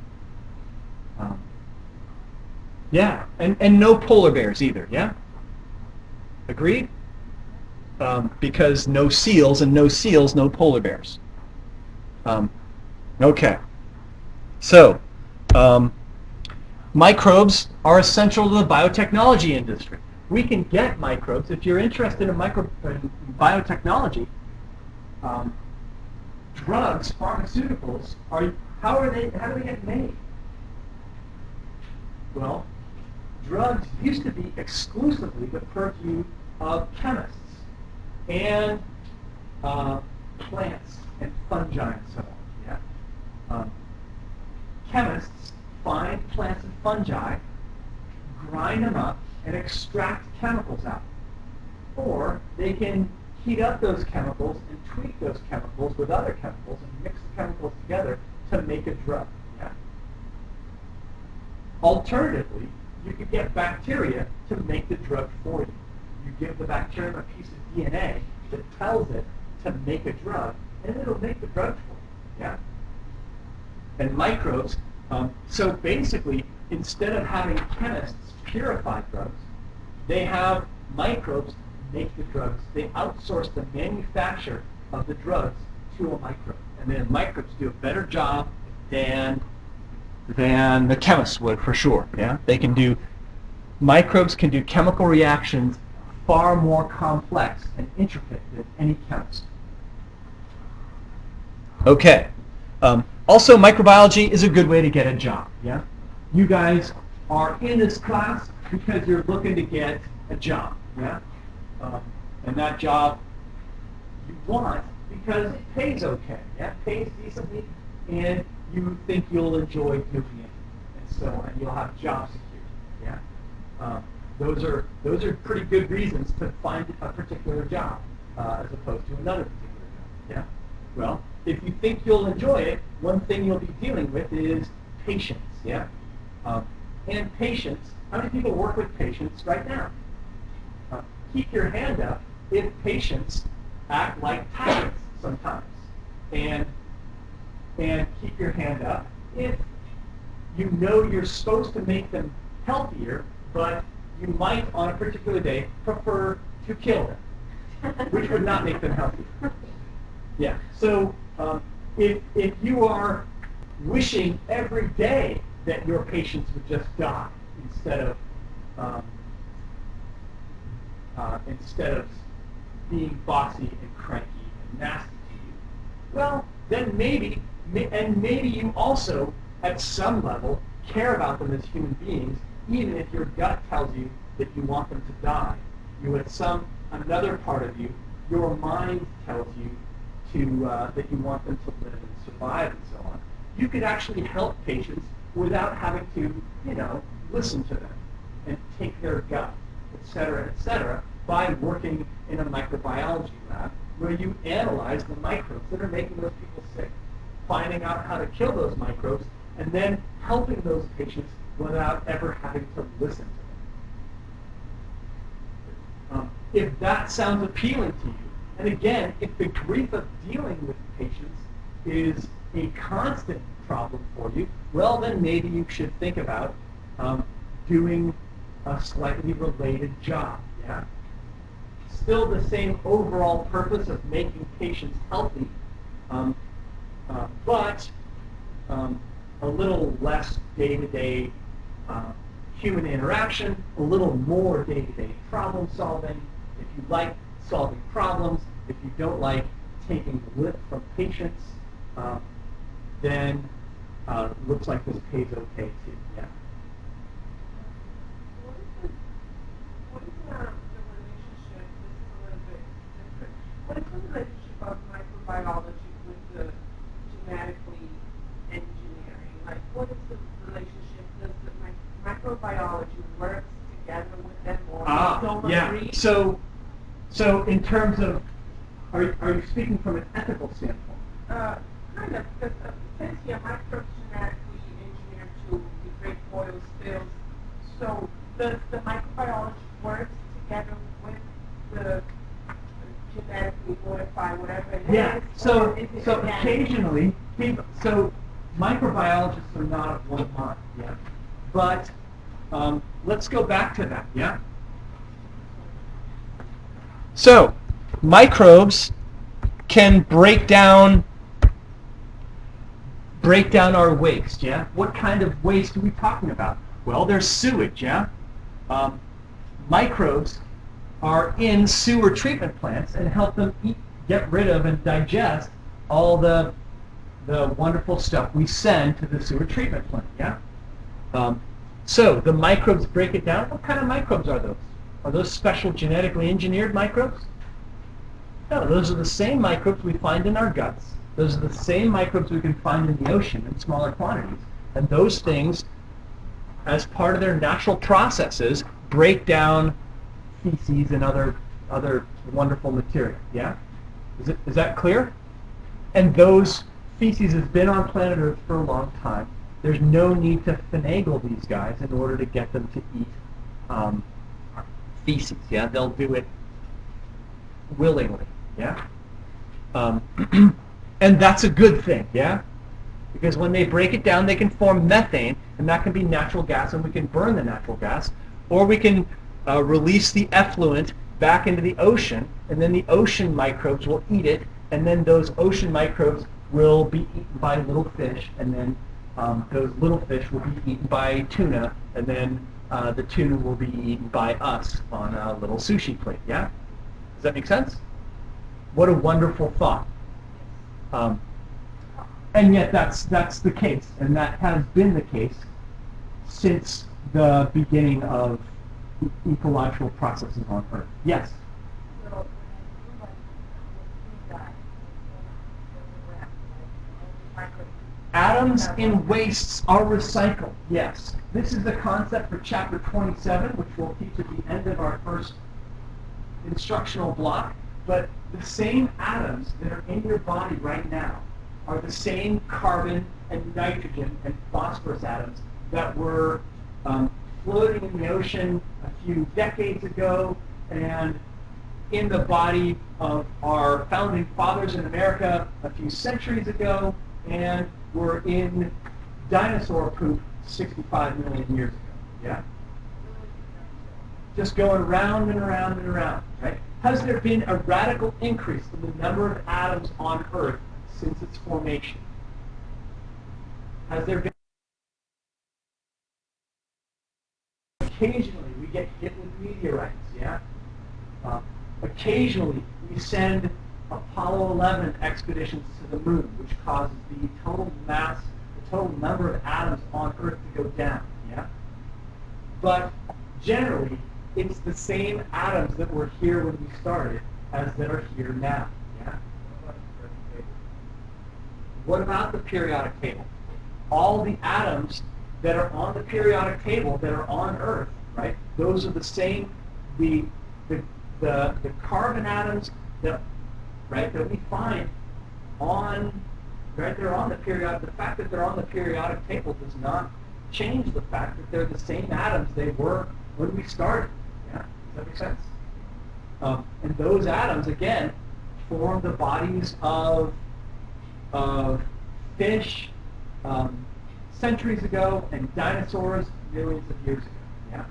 Yeah, and no polar bears either, yeah? Agreed? Because no seals, and no seals, no polar bears. Okay. So, Microbes are essential to the biotechnology industry. We can get microbes. If you're interested in biotechnology, drugs, pharmaceuticals, how do they get made? Well, drugs used to be exclusively the purview of chemists and plants and fungi and so on. Yeah? Chemists find plants and fungi, grind them up, and extract chemicals out. Or they can heat up those chemicals and tweak those chemicals with other chemicals and mix the chemicals together to make a drug. Yeah? Alternatively, you could get bacteria to make the drug for you. You give the bacterium a piece of DNA that tells it to make a drug, and it'll make the drug for you. Yeah? And microbes, so basically, instead of having chemists purify drugs, they have microbes make the drugs. They outsource the manufacture of the drugs to a microbe. And then microbes do a better job than the chemists would, for sure. Yeah? Microbes can do chemical reactions far more complex and intricate than any chemist. Okay. Also, microbiology is a good way to get a job. Yeah? You guys are in this class because you're looking to get a job. Yeah? And that job you want because it pays okay. Yeah? It pays decently, and you think you'll enjoy doing it, and so on. You'll have job security. Yeah? Those are pretty good reasons to find a particular job as opposed to another particular job. Yeah? Well, if you think you'll enjoy it, one thing you'll be dealing with is patients. Yeah? And patients, how many people work with patients right now? Keep your hand up if patients act like tyrants sometimes. And keep your hand up if you know you're supposed to make them healthier, but you might, on a particular day, prefer to kill them, which would not make them healthier. Yeah. So if you are wishing every day that your patients would just die instead of being bossy and cranky and nasty to you, well, then maybe you also, at some level, care about them as human beings, even if your gut tells you that you want them to die. Another part of you, your mind tells you that you want them to live and survive and so on. You could actually help patients without having to, listen to them and take their gut, et cetera, by working in a microbiology lab where you analyze the microbes that are making those people sick, finding out how to kill those microbes, and then helping those patients without ever having to listen to them. If that sounds appealing to you, and again, if the grief of dealing with patients is a constant problem for you, well, then maybe you should think about doing a slightly related job. Yeah? Still the same overall purpose of making patients healthy, but a little less day-to-day human interaction, a little more day-to-day problem solving. If you like solving problems, if you don't like taking the lip from patients, then looks like this pays okay too. Yeah. What is the relationship? This is a little bit different. What is the relationship of microbiology with the genetically engineering? Like, what is the relationship? Does the microbiology work together with them, or they don't agree? So in terms of, are you speaking from an ethical standpoint? Kind of, because since your microbes genetically engineered to degrade oil spills, so does the microbiology work together with the genetically modified whatever it is? Yeah. So occasionally, microbiologists are not of one mind. Yeah. But let's go back to that. Yeah. So microbes can break down break down our waste, yeah? What kind of waste are we talking about? Well, there's sewage, yeah? Microbes are in sewer treatment plants and help them get rid of and digest all the wonderful stuff we send to the sewer treatment plant, yeah? So the microbes break it down. What kind of microbes are those? Are those special genetically engineered microbes? No, those are the same microbes we find in our guts. Those are the same microbes we can find in the ocean in smaller quantities. And those things, as part of their natural processes, break down feces and other wonderful material. Yeah? Is that clear? And those feces has been on planet Earth for a long time. There's no need to finagle these guys in order to get them to eat feces. Yeah, they'll do it willingly. Yeah, and that's a good thing. Yeah, because when they break it down, they can form methane, and that can be natural gas, and we can burn the natural gas, or we can release the effluent back into the ocean, and then the ocean microbes will eat it, and then those ocean microbes will be eaten by little fish, and then those little fish will be eaten by tuna, and then the tuna will be eaten by us on a little sushi plate. Yeah? Does that make sense? What a wonderful thought. And yet that's the case, and that has been the case since the beginning of ecological processes on Earth. Yes? Atoms in wastes are recycled. Yes. This is the concept for chapter 27, which we'll teach at the end of our first instructional block. But the same atoms that are in your body right now are the same carbon and nitrogen and phosphorus atoms that were floating in the ocean a few decades ago and in the body of our founding fathers in America a few centuries ago, and were in dinosaur poop 65 million years ago. Yeah? Just going around and around and around, right? Has there been a radical increase in the number of atoms on Earth since its formation? Has there been? Occasionally we get hit with meteorites, yeah? Occasionally we send Apollo 11 expeditions to the moon, which causes the total mass, the total number of atoms on Earth to go down, yeah? But generally, it's the same atoms that were here when we started as that are here now, yeah? What about the periodic table? All the atoms that are on the periodic table that are on Earth, right? Those are the same, the carbon atoms that, right, that we find on, right, they're on the periodic, the fact that they're on the periodic table does not change the fact that they're the same atoms they were when we started. Yeah, does that make sense? And those atoms, again, form the bodies of fish centuries ago and dinosaurs millions of years ago. Yeah?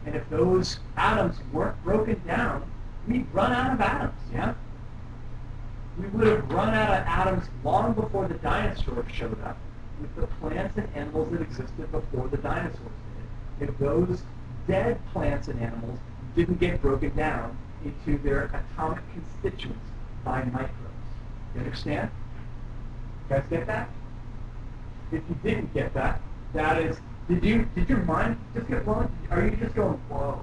And if those atoms weren't broken down, we'd run out of atoms. Yeah? We would have run out of atoms long before the dinosaurs showed up, with the plants and animals that existed before the dinosaurs did. If those dead plants and animals didn't get broken down into their atomic constituents by microbes. You understand? You guys get that? If you didn't get that, that is, did your mind just get blown? Are you just going, whoa?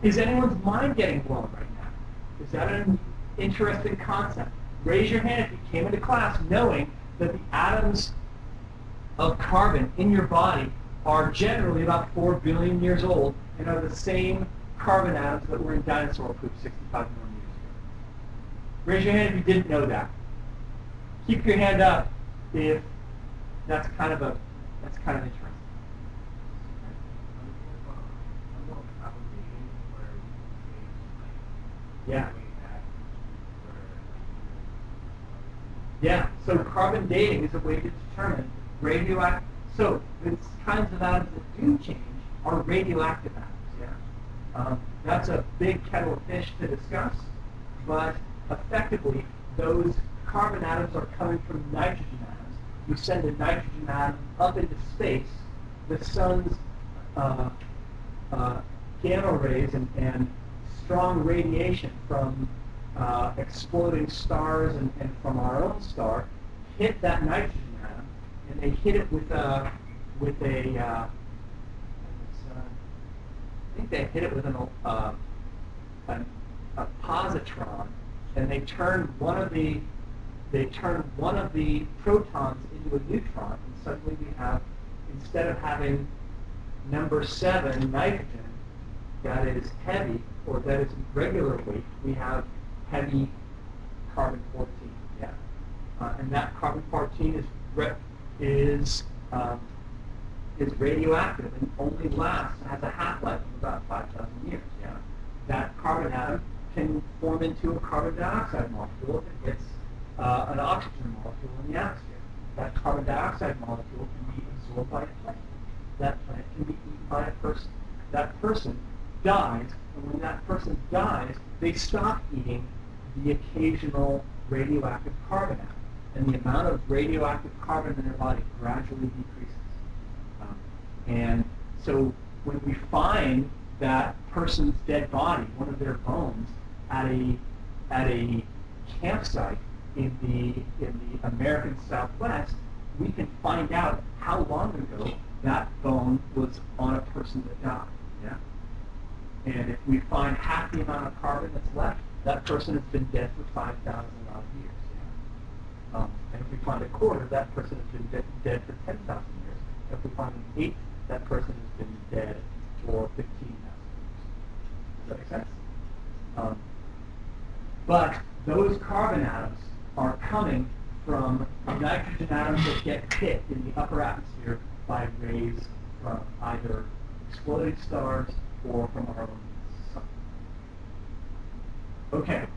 Is anyone's mind getting blown right now? Is that an interesting concept? Raise your hand if you came into class knowing that the atoms of carbon in your body are generally about 4 billion years old and are the same carbon atoms that were in dinosaur poop 65 million years ago. Raise your hand if you didn't know that. Keep your hand up if that's kind of interesting. Yeah. Yeah, so carbon dating is a way to determine radioactive. So the kinds of atoms that do change are radioactive atoms. Yeah, that's a big kettle of fish to discuss, but effectively those carbon atoms are coming from nitrogen atoms. You send a nitrogen atom up into space, the sun's gamma rays and strong radiation from exploding stars and from our own star hit that nitrogen atom, and they hit it with a I think they hit it with a positron, and they turn one of the protons into a neutron, and suddenly we have, instead of having number 7 nitrogen that is heavy or that is regular weight, we have heavy carbon 14. Yeah, and that carbon 14 is radioactive and only has a half-life of about 5,000 years. Yeah, that carbon atom can form into a carbon dioxide molecule if it hits an oxygen molecule in the atmosphere. That carbon dioxide molecule can be absorbed by a plant. That plant can be eaten by a person. That person dies, and when that person dies, they stop eating the occasional radioactive carbon atom, and the amount of radioactive carbon in their body gradually decreases. And so when we find that person's dead body, one of their bones, at a campsite in the American Southwest, we can find out how long ago that bone was on a person that died. Yeah? And if we find half the amount of carbon that's left, that person has been dead for 5,000 odd years. Yeah? And if we find a quarter, that person has been dead for 10,000 years. If we find an eighth, that person has been dead for 15,000 years. Does that make sense? But those carbon atoms are coming from nitrogen atoms that get hit in the upper atmosphere by rays from either exploding stars or from our own sun. Okay.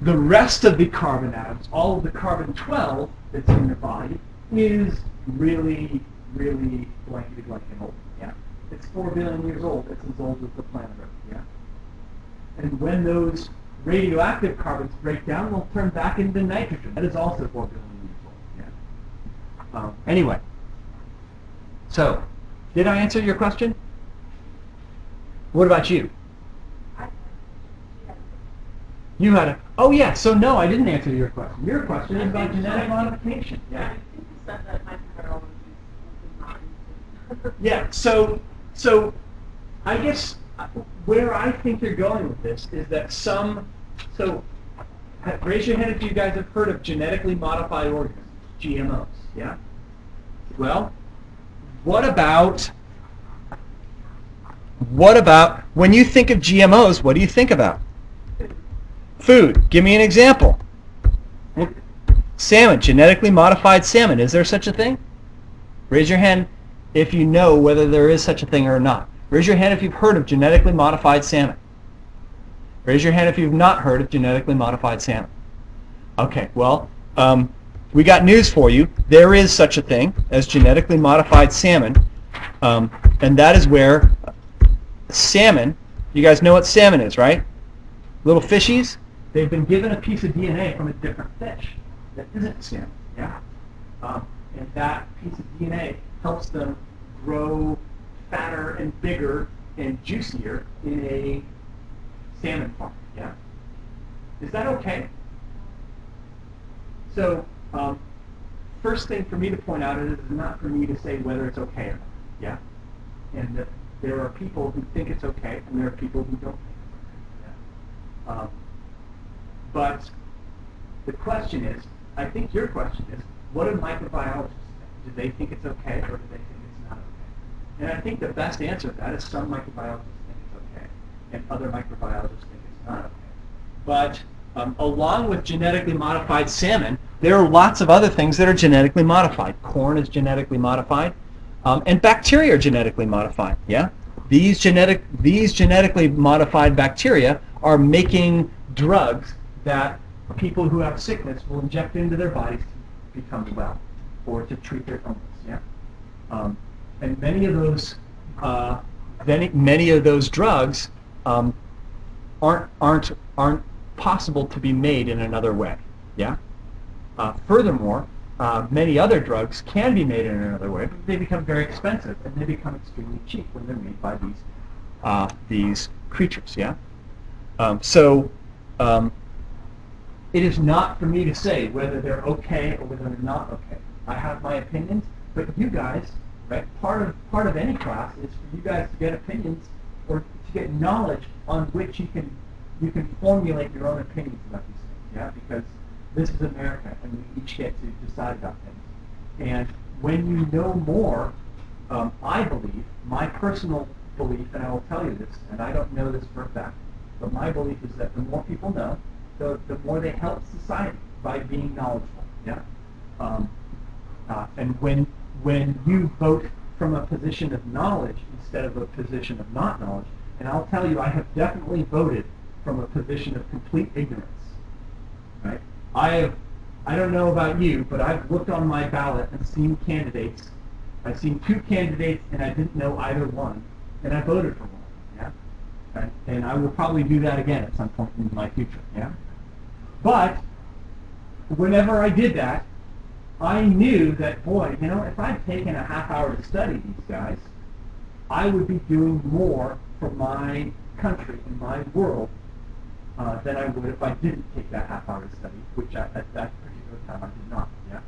The rest of the carbon atoms, all of the carbon-12 that's in your body, is really, really blankety old. Yeah. It's 4 billion years old. It's as old as the planet Earth. Yeah. And when those radioactive carbons break down, they'll turn back into nitrogen. That is also 4 billion years old. Yeah. Anyway. So, did I answer your question? What about you? You had a... Oh, yeah. So, no, I didn't answer your question. Your question is about genetic modification. Yeah. I think you said that microbiology is Yeah. So I guess where I think you're going with this is that raise your hand if you guys have heard of genetically modified organisms, GMOs. Yeah. Well, what about when you think of GMOs? What do you think about? Food. Give me an example. Salmon, genetically modified salmon. Is there such a thing? Raise your hand if you know whether there is such a thing or not. Raise your hand if you've heard of genetically modified salmon. Raise your hand if you've not heard of genetically modified salmon. Okay, well, we got news for you. There is such a thing as genetically modified salmon, and that is where salmon, you guys know what salmon is, right? Little fishies, they've been given a piece of DNA from a different fish that isn't salmon. Yeah? And that piece of DNA helps them grow fatter and bigger and juicier in a salmon farm. Yeah? Is that okay? So, first thing for me to point out is not for me to say whether it's okay or not. Yeah? And that there are people who think it's okay, and there are people who don't think it's okay. Yeah? But the question is, I think your question is, what do microbiologists think? Do they think it's okay, or do they think it's not okay? And I think the best answer to that is some microbiologists think it's okay, and other microbiologists think it's not okay. But along with genetically modified salmon, there are lots of other things that are genetically modified. Corn is genetically modified, and bacteria are genetically modified. Yeah, these genetically modified bacteria are making drugs that people who have sickness will inject into their bodies to become well or to treat their illness. Yeah, and many of those drugs aren't possible to be made in another way. Yeah. Furthermore, many other drugs can be made in another way, but they become very expensive and they become extremely cheap when they're made by these creatures. Yeah. So it is not for me to say whether they're okay or whether they're not okay. I have my opinions, but you guys, right? Part of any class is for you guys to get opinions or to get knowledge on which you can formulate your own opinions about these things. Yeah, because this is America, and we each get to decide about things. And when you know more, I believe, my personal belief, and I will tell you this, and I don't know this for a fact, but my belief is that the more people know, the more they help society by being knowledgeable. Yeah. And when you vote from a position of knowledge instead of a position of not knowledge, and I'll tell you, I have definitely voted from a position of complete ignorance. Right? I don't know about you, but I've looked on my ballot and seen candidates. I've seen 2 candidates, and I didn't know either one, and I voted for one. Yeah. Right? And I will probably do that again at some point in my future. Yeah. But whenever I did that, I knew that, boy, if I'd taken a half hour to study these guys, I would be doing more for my country and my world than I would if I didn't take that half hour to study, which at that particular time I did not. Yeah.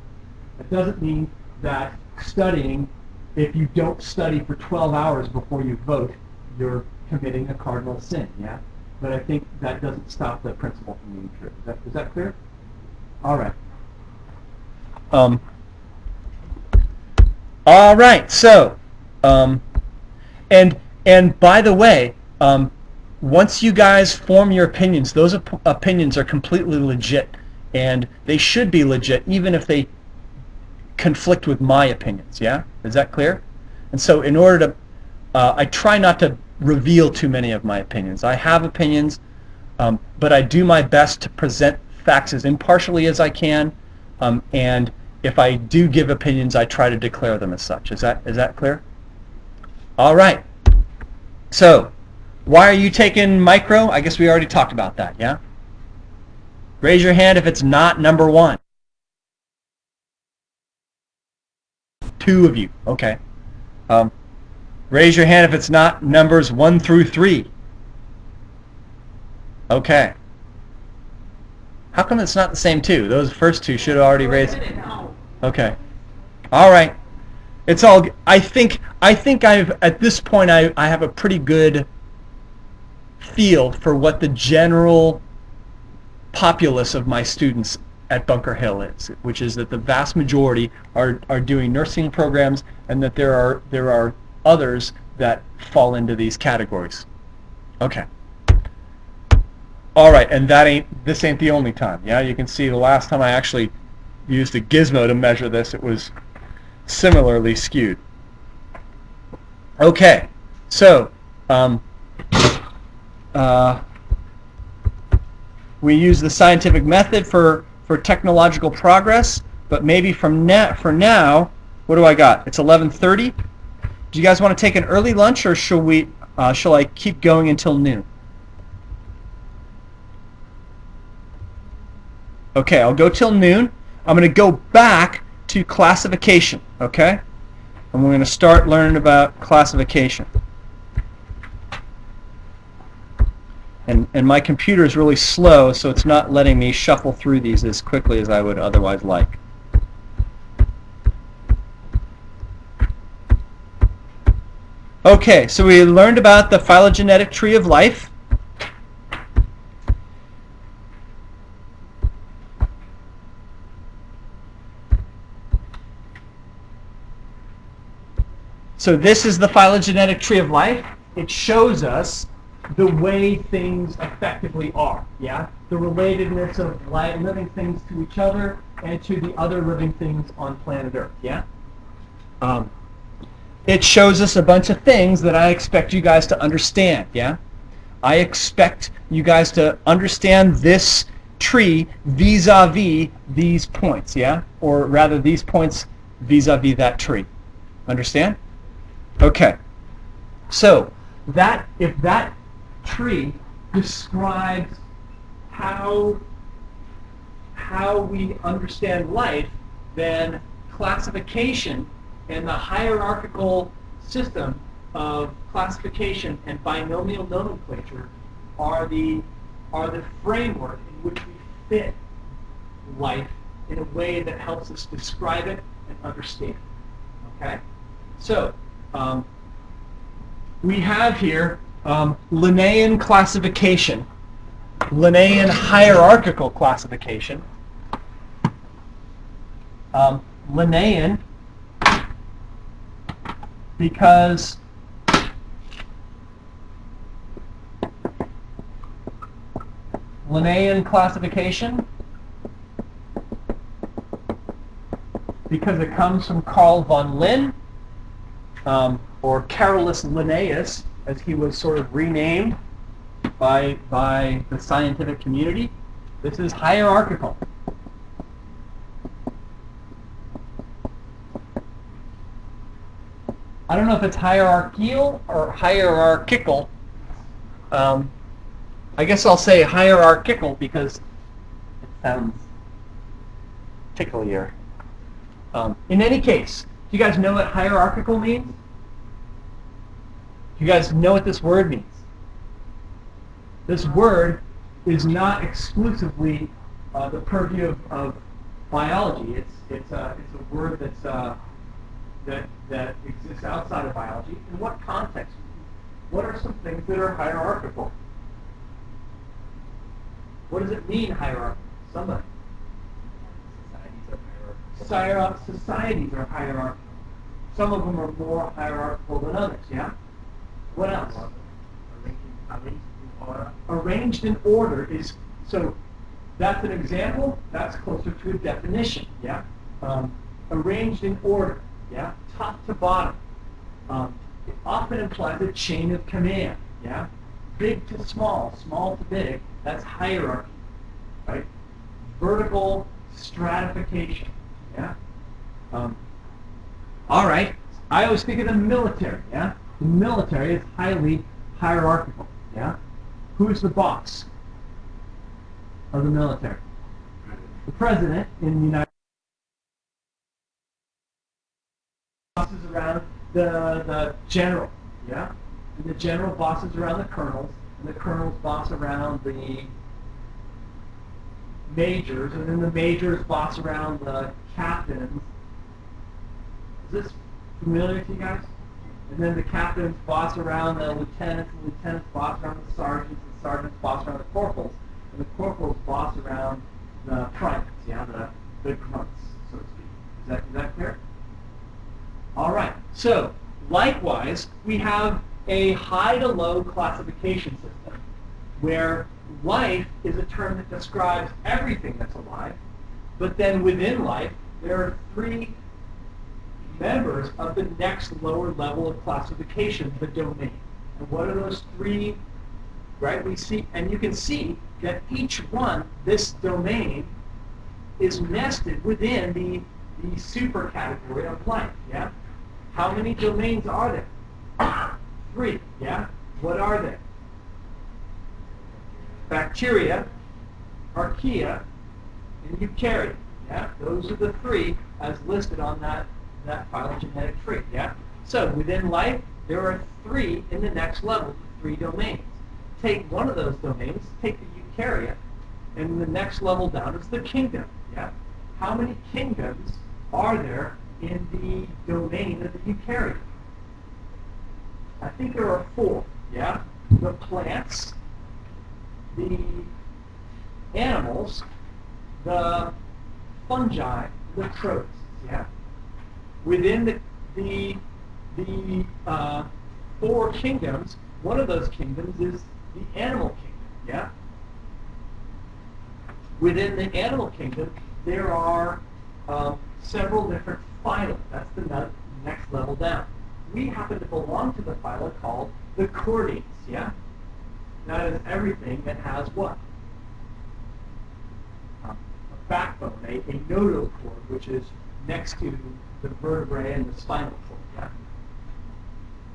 It doesn't mean that studying, if you don't study for 12 hours before you vote, you're committing a cardinal sin. Yeah. But I think that doesn't stop the principle from being true. Is that clear? All right. All right. So, and by the way, once you guys form your opinions, those opinions are completely legit, and they should be legit, even if they conflict with my opinions. Yeah. Is that clear? And so, in order to, I try not to reveal too many of my opinions. I have opinions, but I do my best to present facts as impartially as I can, and if I do give opinions, I try to declare them as such. Is that clear? All right. So, why are you taking micro? I guess we already talked about that, yeah? Raise your hand if it's not number 1. 2 of you, okay. Raise your hand if it's not numbers 1 through 3. Okay. How come it's not the same 2? Those first 2 should have already raised. Okay. All right. It's all. I think I've at this point I have a pretty good feel for what the general populace of my students at Bunker Hill is, which is that the vast majority are doing nursing programs, and that there are others that fall into these categories. Okay. All right, and this ain't the only time. Yeah, you can see the last time I actually used a gizmo to measure this, it was similarly skewed. Okay, so we use the scientific method for technological progress, but maybe for now, what do I got? It's 11:30. Do you guys want to take an early lunch, or shall I keep going until noon? Okay, I'll go till noon. I'm going to go back to classification, okay? And we're going to start learning about classification. And my computer is really slow, so it's not letting me shuffle through these as quickly as I would otherwise like. Okay, so we learned about the phylogenetic tree of life. So this is the phylogenetic tree of life. It shows us the way things effectively are, yeah? The relatedness of living things to each other and to the other living things on planet Earth, yeah? It shows us a bunch of things that I expect you guys to understand, yeah? I expect you guys to understand this tree vis-a-vis these points, yeah? Or rather, these points vis-a-vis that tree. Understand? Okay. So, if that tree describes how how we understand life, then classification and the hierarchical system of classification and binomial nomenclature are the framework in which we fit life in a way that helps us describe it and understand it. Okay? So, we have here Linnaean classification, Linnaean hierarchical classification. Linnaean because Linnaean classification because it comes from Carl von Linn, or Carolus Linnaeus, as he was sort of renamed by the scientific community. This is hierarchical. I don't know if it's hierarchical or hierarchical. I guess I'll say hierarchical because it sounds ticklier. In any case, do you guys know what hierarchical means? Do you guys know what this word means? This word is not exclusively the purview of biology. It's a word that exists outside of biology. In what context? What are some things that are hierarchical? What does it mean, hierarchical? Somebody. Societies are hierarchical. Some of them are more hierarchical than others, yeah? What else? Arranged in order is, so that's an example, that's closer to a definition, yeah? Arranged in order, yeah? Top to bottom. It often implies a chain of command, yeah? Big to small, small to big, that's hierarchy, right? Vertical stratification, yeah? All right, I always think of the military, yeah? The military is highly hierarchical, yeah? Who's the boss of the military? The president in the United States bosses around the general, yeah? And the general bosses around the colonels, and the colonels boss around the majors, and then the majors boss around the captains. Is this familiar to you guys? And then the captains boss around the lieutenants, and the lieutenants boss around the sergeants, and the sergeants boss around the corporals, and the corporals boss around the privates, yeah, the grunts, so to speak. Is that clear? All right. So, likewise, we have a high to low classification system where life is a term that describes everything that's alive, but then within life, there are three members of the next lower level of classification, the domain. And what are those three? Right? We see, and you can see that each one, this domain, is nested within the super category of life. Yeah. How many domains are there? Three. Yeah. What are they? Bacteria, archaea, and eukarya. Yeah. Those are the three as listed on that phylogenetic tree, yeah? So within life, there are three in the next level, three domains. Take one of those domains, take the eukarya, and the next level down is the kingdom, yeah? How many kingdoms are there in the domain of the eukarya? I think there are four, yeah? The plants, the animals, the fungi, the protists, yeah? Within the four kingdoms, one of those kingdoms is the animal kingdom, yeah? Within the animal kingdom, there are several different phyla. That's the next level down. We happen to belong to the phyla called the chordates, yeah? That is everything that has what? A backbone, a nodal cord, which is next to the vertebrae and the spinal cord, yeah?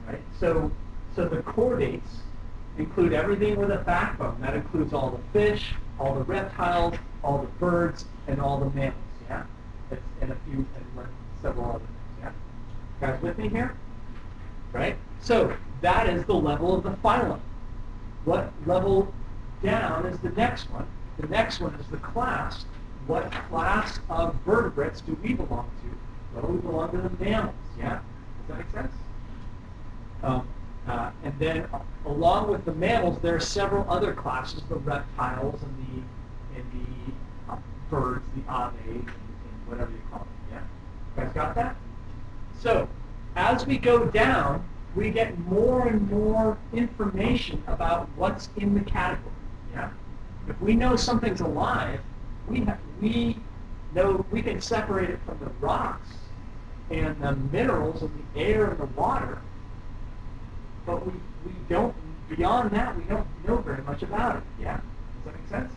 Right? So the chordates include everything with a backbone. That includes all the fish, all the reptiles, all the birds, and all the mammals. Yeah, and several other things. Yeah, guys with me here? Right. So that is the level of the phylum. What level down is the next one? The next one is the class. What class of vertebrates do we belong to? Well, we belong to the mammals. Yeah, does that make sense? And then along with the mammals, there are several other classes: the reptiles and the birds, the aves, and whatever you call them. Yeah, you guys got that? So as we go down, we get more and more information about what's in the category. Yeah, if we know something's alive, we know we can separate it from the rocks and the minerals and the air and the water. But we don't, beyond that, we don't know very much about it. Yeah? Does that make sense?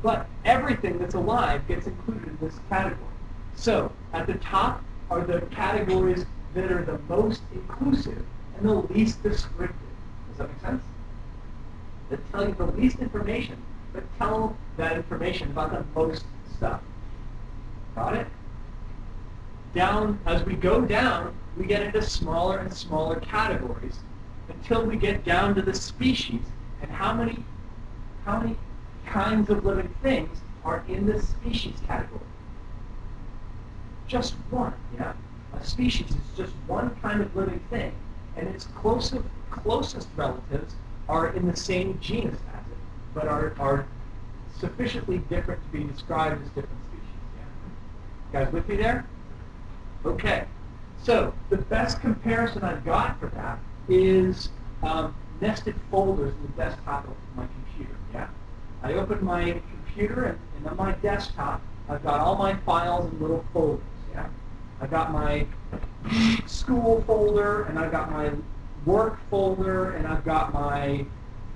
But everything that's alive gets included in this category. So at the top are the categories that are the most inclusive and the least descriptive. Does that make sense? That tell you the least information, but tell that information about the most stuff. Got it? Down, as we go down, we get into smaller and smaller categories until we get down to the species and how many kinds of living things are in the species category. Just one, yeah? A species is just one kind of living thing, and its closest relatives are in the same genus as it, but are sufficiently different to be described as different species. Yeah? Guys with me there? Okay. So the best comparison I've got for that is nested folders in the desktop of my computer. Yeah, I open my computer and on my desktop I've got all my files in little folders. Yeah, I got my school folder and I've got my work folder and I've got my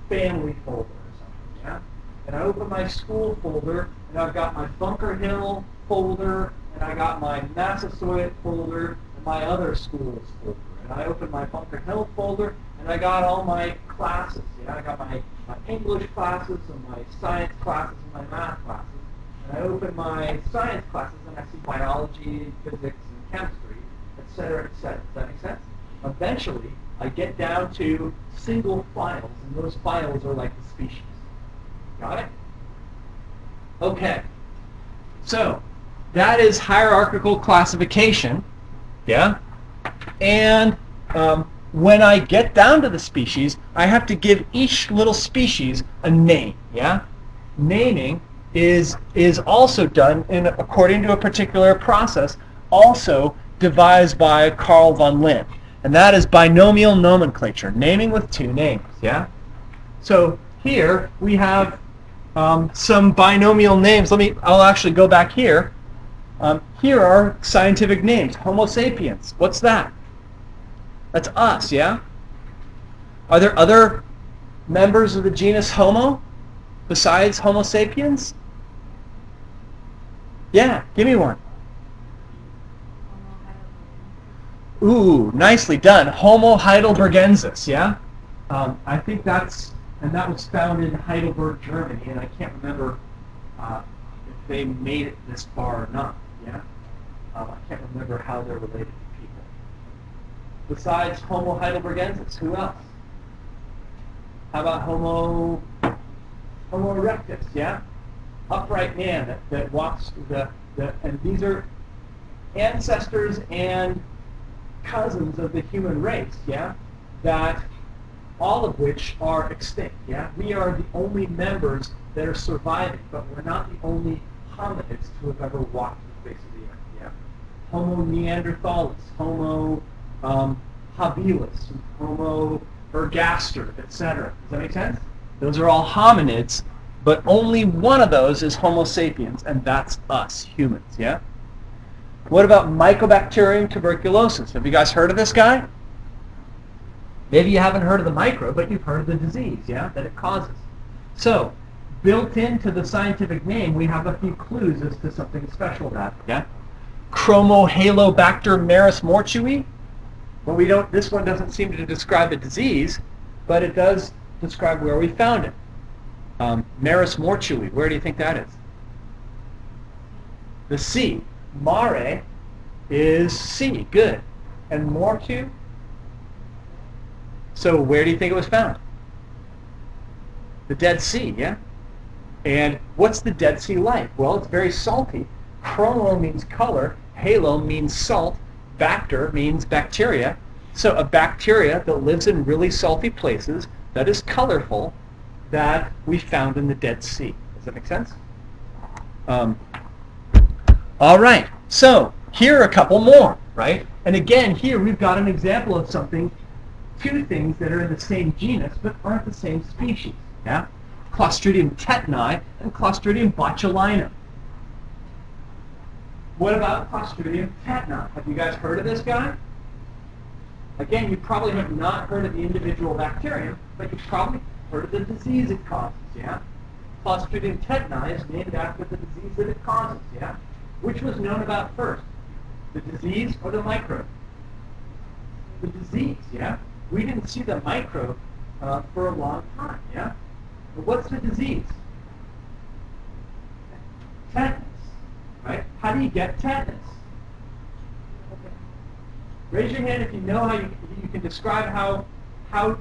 family folder or something. Yeah, and I open my school folder and I've got my Bunker Hill folder and I got my Massasoit folder and my other schools folder. And I open my Bunker Hill folder, and I got all my classes. Yeah, I got my English classes, and my science classes, and my math classes. And I open my science classes, and I see biology, physics, and chemistry, etc., etc. Does that make sense? Eventually, I get down to single files, and those files are like the species. Got it? Okay. So, that is hierarchical classification. Yeah? And when I get down to the species, I have to give each little species a name. Yeah, naming is also done according to a particular process, also devised by Carl von Linné, and that is binomial nomenclature, naming with two names. Yeah. So here we have some binomial names. I'll actually go back here. Here are scientific names. Homo sapiens. What's that? That's us, yeah? Are there other members of the genus Homo besides Homo sapiens? Yeah, give me one. Ooh, nicely done. Homo heidelbergensis, yeah? I think that was found in Heidelberg, Germany, and I can't remember if they made it this far or not, yeah? I can't remember how they're related to people. Besides Homo heidelbergensis, who else? How about Homo erectus, yeah? Upright man that walks and these are ancestors and cousins of the human race, yeah? That all of which are extinct, yeah? We are the only members that are surviving, but we're not the only hominids to have ever walked the face of the earth, yeah? Homo neanderthalis, Homo habilis, Homo ergaster, etc. Does that make sense? Those are all hominids, but only one of those is Homo sapiens, and that's us, humans, yeah? What about Mycobacterium tuberculosis? Have you guys heard of this guy? Maybe you haven't heard of the microbe, but you've heard of the disease, yeah, that it causes. So, built into the scientific name, we have a few clues as to something special about it, yeah? Chromohalobacter maris mortui. Well, this one doesn't seem to describe a disease, but it does describe where we found it. Maris mortui, where do you think that is? The sea. Mare is sea. Good. And mortu? So where do you think it was found? The Dead Sea, yeah? And what's the Dead Sea like? Well, it's very salty. Chromo means color. Halo means salt. Bacter means bacteria. So a bacteria that lives in really salty places, that is colorful, that we found in the Dead Sea. Does that make sense? All right. So here are a couple more, right? And again, here we've got an example of something, two things that are in the same genus but aren't the same species. Yeah? Clostridium tetani and Clostridium botulinum. What about Clostridium tetani? Have you guys heard of this guy? Again, you probably have not heard of the individual bacterium, but you've probably heard of the disease it causes, yeah? Clostridium tetani is named after the disease that it causes, yeah? Which was known about first? The disease or the microbe? The disease, yeah? We didn't see the microbe for a long time, yeah? But what's the disease? Tetanus, right? How do you get tetanus? Raise your hand if you know how you can describe how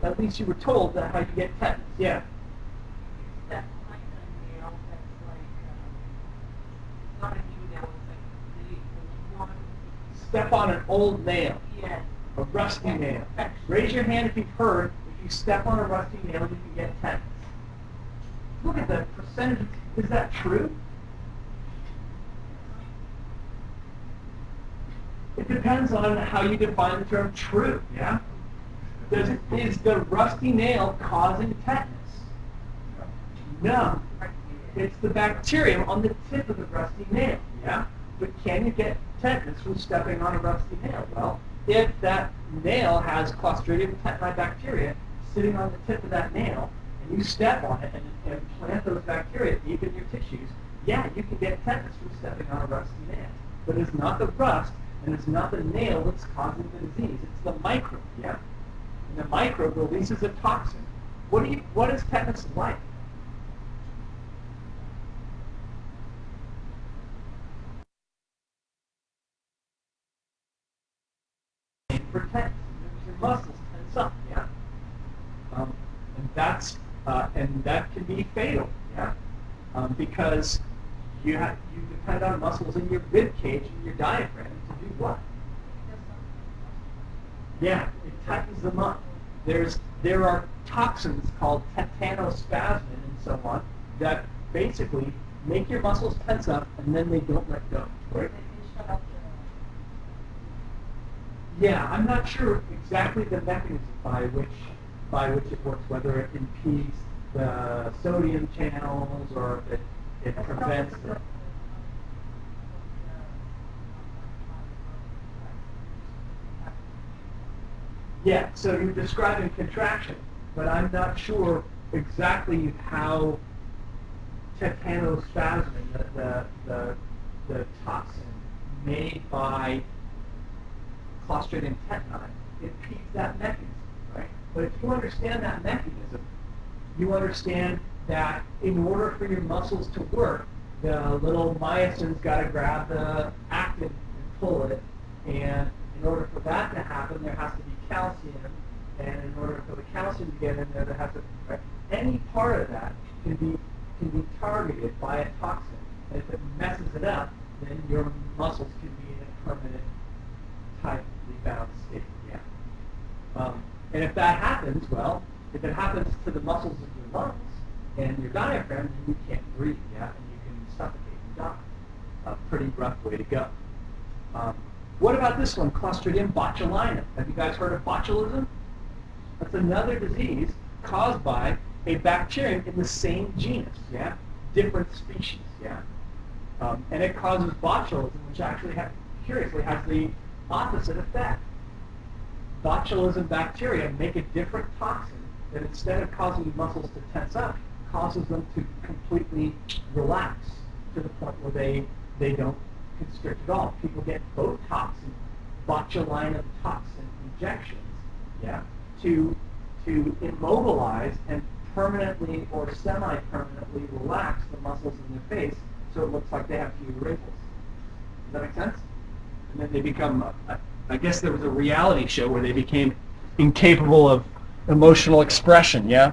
at least you were told that how you get tetanus. Yeah. Step on a nail that's like, it's not a new nail, it's like the one. Step on an old nail, Yes. a rusty nail. Raise your hand if you've heard if you step on a rusty nail you can get tetanus. Look at the percentage. Is that true? It depends on how you define the term true, yeah? Is the rusty nail causing tetanus? No. It's the bacterium on the tip of the rusty nail, yeah? But can you get tetanus from stepping on a rusty nail? Well, if that nail has Clostridium tetani bacteria sitting on the tip of that nail, and you step on it and plant those bacteria deep in your tissues, yeah, you can get tetanus from stepping on a rusty nail. But it's not the rust, and it's not the nail that's causing the disease. It's the microbe, yeah? And the microbe releases a toxin. What is tetanus like? For tetanus, your muscles tense up, yeah? And that can be fatal, yeah? Because you depend on muscles in your rib cage and your diaphragm to do what? Yeah, it tightens them up. There are toxins called tetanospasmin and so on that basically make your muscles tense up and then they don't let go. Right? Yeah, I'm not sure exactly the mechanism by which it works, whether it impedes the sodium channels or if it prevents the... Yeah, so you're describing contraction, but I'm not sure exactly how tetanospasmin, the toxin made by Clostridium tetani, impedes that mechanism, right? But if you understand that mechanism, you understand that in order for your muscles to work, the little myosin's got to grab the actin and pull it, and in order for that to happen, there has to be calcium, and in order for the calcium to get in there has to, right? Any part of that can be targeted by a toxin, and if it messes it up, then your muscles can be in a permanent, tightly bound state. Yeah. And if that happens, well, if it happens to the muscles of your lungs and your diaphragm, then you can't breathe, yeah, and you can suffocate and die. A pretty rough way to go. What about this one, Clostridium botulinum? Have you guys heard of botulism? That's another disease caused by a bacterium in the same genus, yeah? Different species, yeah? And it causes botulism, which actually, curiously, has the opposite effect. Botulism bacteria make a different toxin that instead of causing muscles to tense up, causes them to completely relax to the point where they don't constrict at all. People get Botox and botulinum toxin injections, yeah, to immobilize and permanently or semi-permanently relax the muscles in their face so it looks like they have fewer wrinkles. Does that make sense? And then they become, I guess there was a reality show where they became incapable of emotional expression, yeah?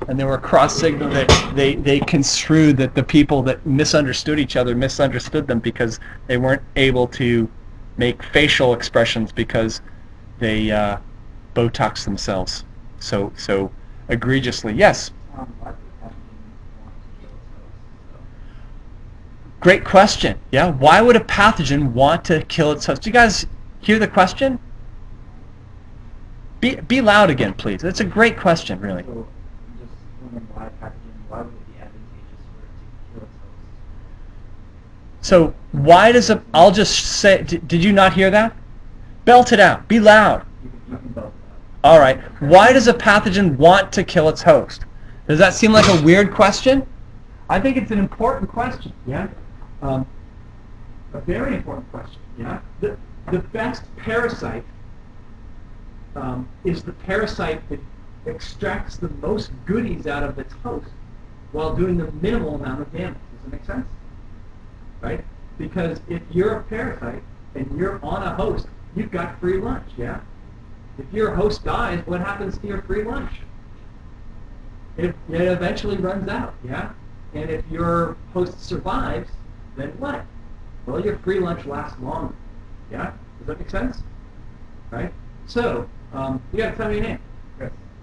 And they were cross-signal. They construed that the people that misunderstood each other misunderstood them because they weren't able to make facial expressions because they Botox themselves so egregiously. Yes? Great question. Yeah, why would a pathogen want to kill its host? Do you guys hear the question? Be loud again, please. It's a great question, really. So I'm just wondering why would it be advantageous for it to kill its host? So why does a? I'll just say. Did you not hear that? Belt it out. Be loud. You can belt it All right. Why does a pathogen want to kill its host? Does that seem like a weird question? I think it's an important question. Yeah. A very important question. Yeah. The best parasite is the parasite that extracts the most goodies out of its host while doing the minimal amount of damage. Does that make sense? Right? Because if you're a parasite and you're on a host, you've got free lunch, yeah? If your host dies, what happens to your free lunch? It eventually runs out, yeah? And if your host survives, then what? Well, your free lunch lasts longer, yeah? Does that make sense? Right? So, you got to tell me your name.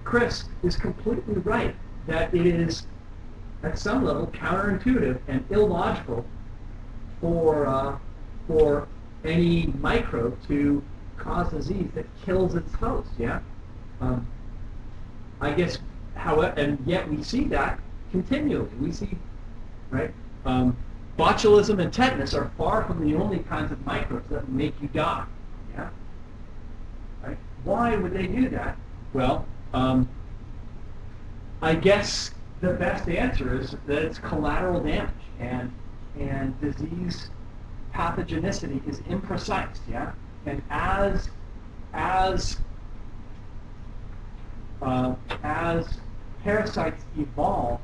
Chris is completely right that it is, at some level, counterintuitive and illogical for any microbe to cause disease that kills its host. Yeah, I guess. However, and yet we see that continually. We see, right? Botulism and tetanus are far from the only kinds of microbes that make you die. Yeah. Right? Why would they do that? Well, I guess the best answer is that it's collateral damage and disease pathogenicity is imprecise, yeah? And as parasites evolve,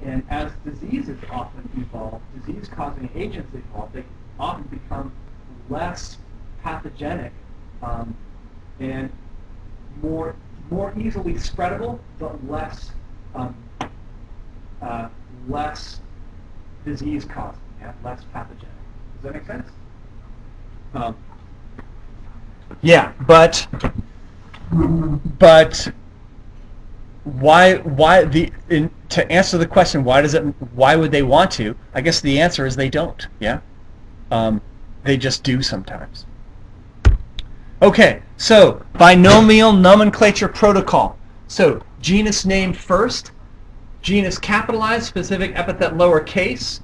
and as diseases often evolve, disease-causing agents evolve, they often become less pathogenic and more easily spreadable, but less disease-causing, yeah? Less pathogenic. Does that make sense? Yeah, but to answer the question, why would they want to? I guess the answer is they don't. Yeah, they just do sometimes. Okay, so binomial nomenclature protocol. So genus name first, genus capitalized, specific epithet lowercase.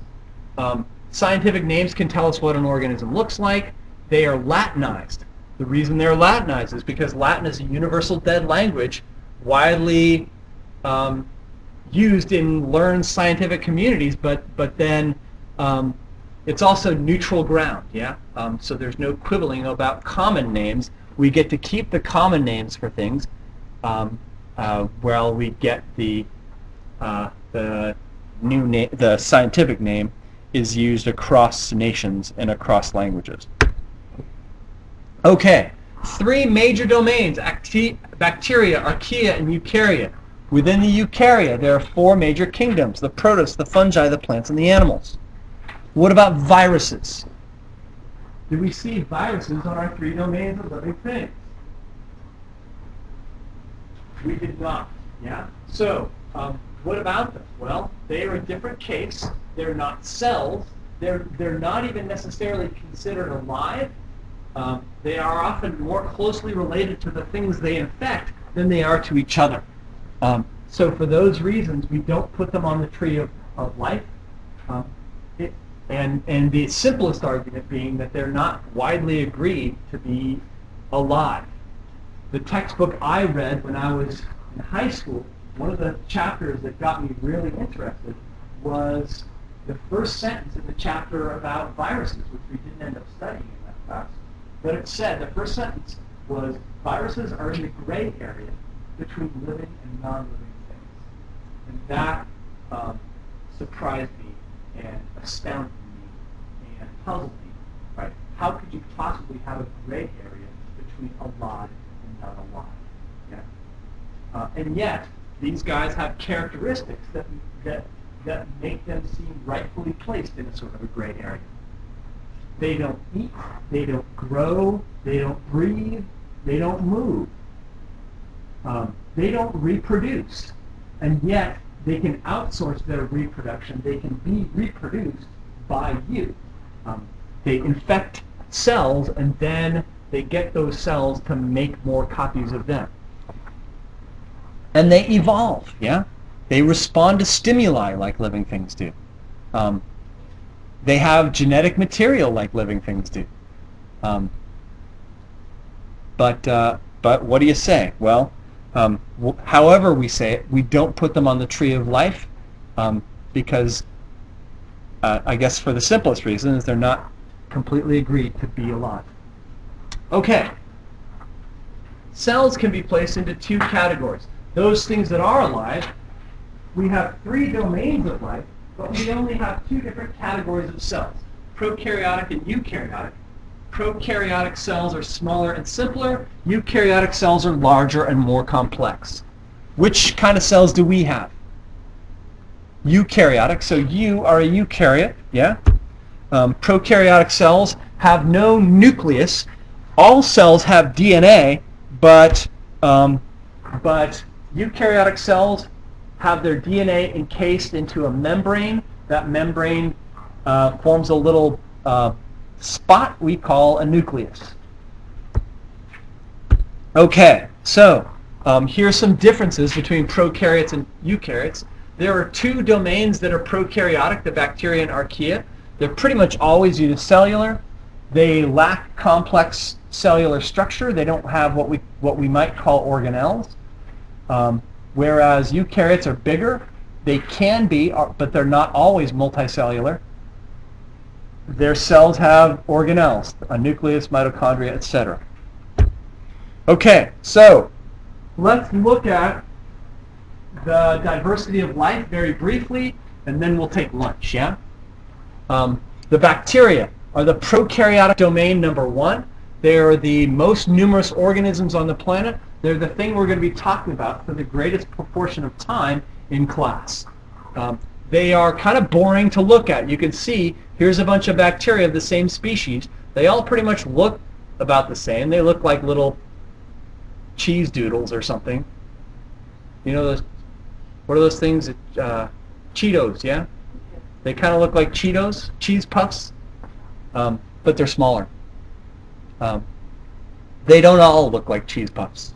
Scientific names can tell us what an organism looks like. They are Latinized. The reason they're Latinized is because Latin is a universal dead language, widely used in learned scientific communities, but then it's also neutral ground. Yeah. So there's no quibbling about common names. We get to keep the common names for things, while we get the new name, the scientific name, is used across nations and across languages. Okay, 3 major domains: bacteria, archaea, and eukarya. Within the eukarya, there are 4 major kingdoms: the protists, the fungi, the plants, and the animals. What about viruses? Do we see viruses on our 3 domains of living things? We did not. Yeah? So, what about them? Well, they are a different case. They're not cells. They're not even necessarily considered alive. They are often more closely related to the things they infect than they are to each other. So for those reasons, we don't put them on the tree of life. And the simplest argument being that they're not widely agreed to be alive. The textbook I read when I was in high school, one of the chapters that got me really interested was the first sentence in the chapter about viruses, which we didn't end up studying in that class. But it said, the first sentence was, viruses are in the gray area between living and non-living things. And that surprised me and astounded me and puzzled me, right? how could you possibly have a gray area between alive and not alive? Yeah? And yet, these guys have characteristics that make them seem rightfully placed in a sort of a gray area. They don't eat, they don't grow, they don't breathe, they don't move. They don't reproduce. And yet, they can outsource their reproduction. They can be reproduced by you. They infect cells, and then they get those cells to make more copies of them. And they evolve, yeah? They respond to stimuli like living things do. They have genetic material like living things do. But what do you say? Well, however we say it, we don't put them on the tree of life because I guess for the simplest reason is they're not completely agreed to be alive. Okay. Cells can be placed into two categories. Those things that are alive, we have three domains of life, but we only have two different categories of cells, prokaryotic and eukaryotic. Prokaryotic cells are smaller and simpler. Eukaryotic cells are larger and more complex. Which kind of cells do we have? Eukaryotic. So you are a eukaryote, yeah? Prokaryotic cells have no nucleus. All cells have DNA, but eukaryotic cells have their DNA encased into a membrane. That membrane forms a little spot we call a nucleus. Okay, so here's some differences between prokaryotes and eukaryotes. There are two domains that are prokaryotic, the bacteria and archaea. They're pretty much always unicellular. They lack complex cellular structure. They don't have what we might call organelles. Whereas eukaryotes are bigger. They can be, but they're not always multicellular. Their cells have organelles, a nucleus, mitochondria, etc. Okay, so let's look at the diversity of life very briefly, and then we'll take lunch, yeah? The bacteria are the prokaryotic domain number one. They are the most numerous organisms on the planet. They're the thing we're going to be talking about for the greatest proportion of time in class. They are kind of boring to look at. You can see here's a bunch of bacteria of the same species. They all pretty much look about the same. They look like little cheese doodles or something. You know those? What are those things? Cheetos, yeah? They kind of look like Cheetos, cheese puffs, but they're smaller. They don't all look like cheese puffs.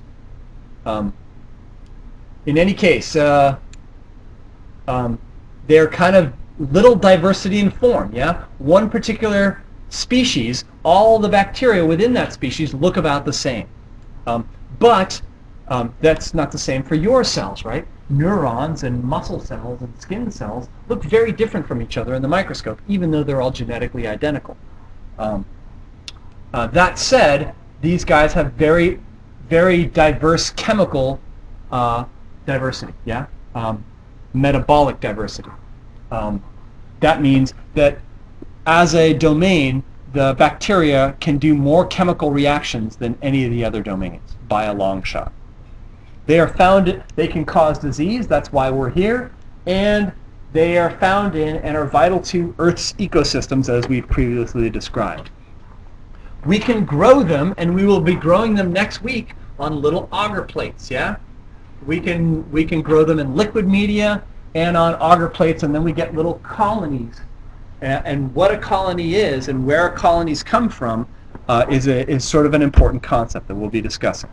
In any case, they're kind of little diversity in form, yeah? One particular species, all the bacteria within that species look about the same. But that's not the same for your cells, right? Neurons and muscle cells and skin cells look very different from each other in the microscope, even though they're all genetically identical. That said, these guys have very, very diverse chemical diversity, yeah? Metabolic diversity. That means that as a domain, the bacteria can do more chemical reactions than any of the other domains by a long shot. They are found, they can cause disease, that's why we're here, and they are found in and are vital to Earth's ecosystems as we've previously described. We can grow them, and we will be growing them next week on little agar plates, yeah? We can grow them in liquid media and on agar plates, and then we get little colonies. And what a colony is and where colonies come from is sort of an important concept that we'll be discussing.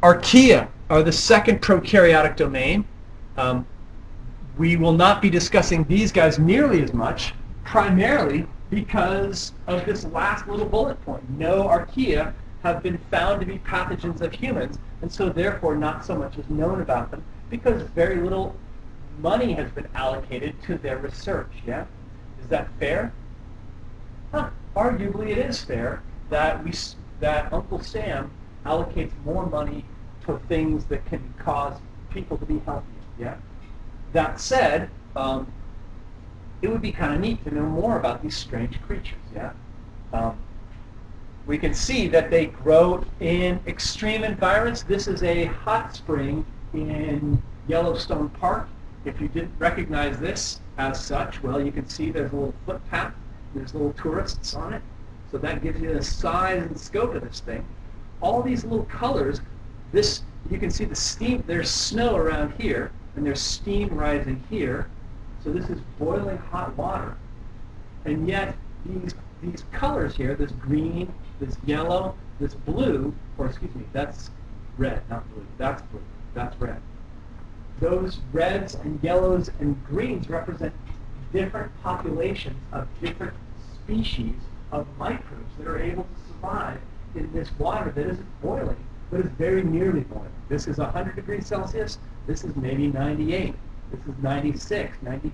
Archaea are the second prokaryotic domain. We will not be discussing these guys nearly as much, primarily because of this last little bullet point. No archaea have been found to be pathogens of humans, and so therefore not so much is known about them because very little money has been allocated to their research, yeah? Is that fair? Arguably it is fair that Uncle Sam allocates more money to things that can cause people to be healthier, yeah? That said, it would be kind of neat to know more about these strange creatures, yeah? Um, we can see that they grow in extreme environments. This is a hot spring in Yellowstone Park. If you didn't recognize this as such, well, you can see there's a little footpath. There's little tourists on it. So that gives you the size and scope of this thing. All these little colors, you can see the steam. There's snow around here, and there's steam rising here. So this is boiling hot water. And yet these colors here, this green, this yellow, this blue, or excuse me, that's red, not blue. That's blue. That's red. Those reds and yellows and greens represent different populations of different species of microbes that are able to survive in this water that isn't boiling, but is very nearly boiling. This is 100 degrees Celsius. This is maybe 98. This is 96, 92,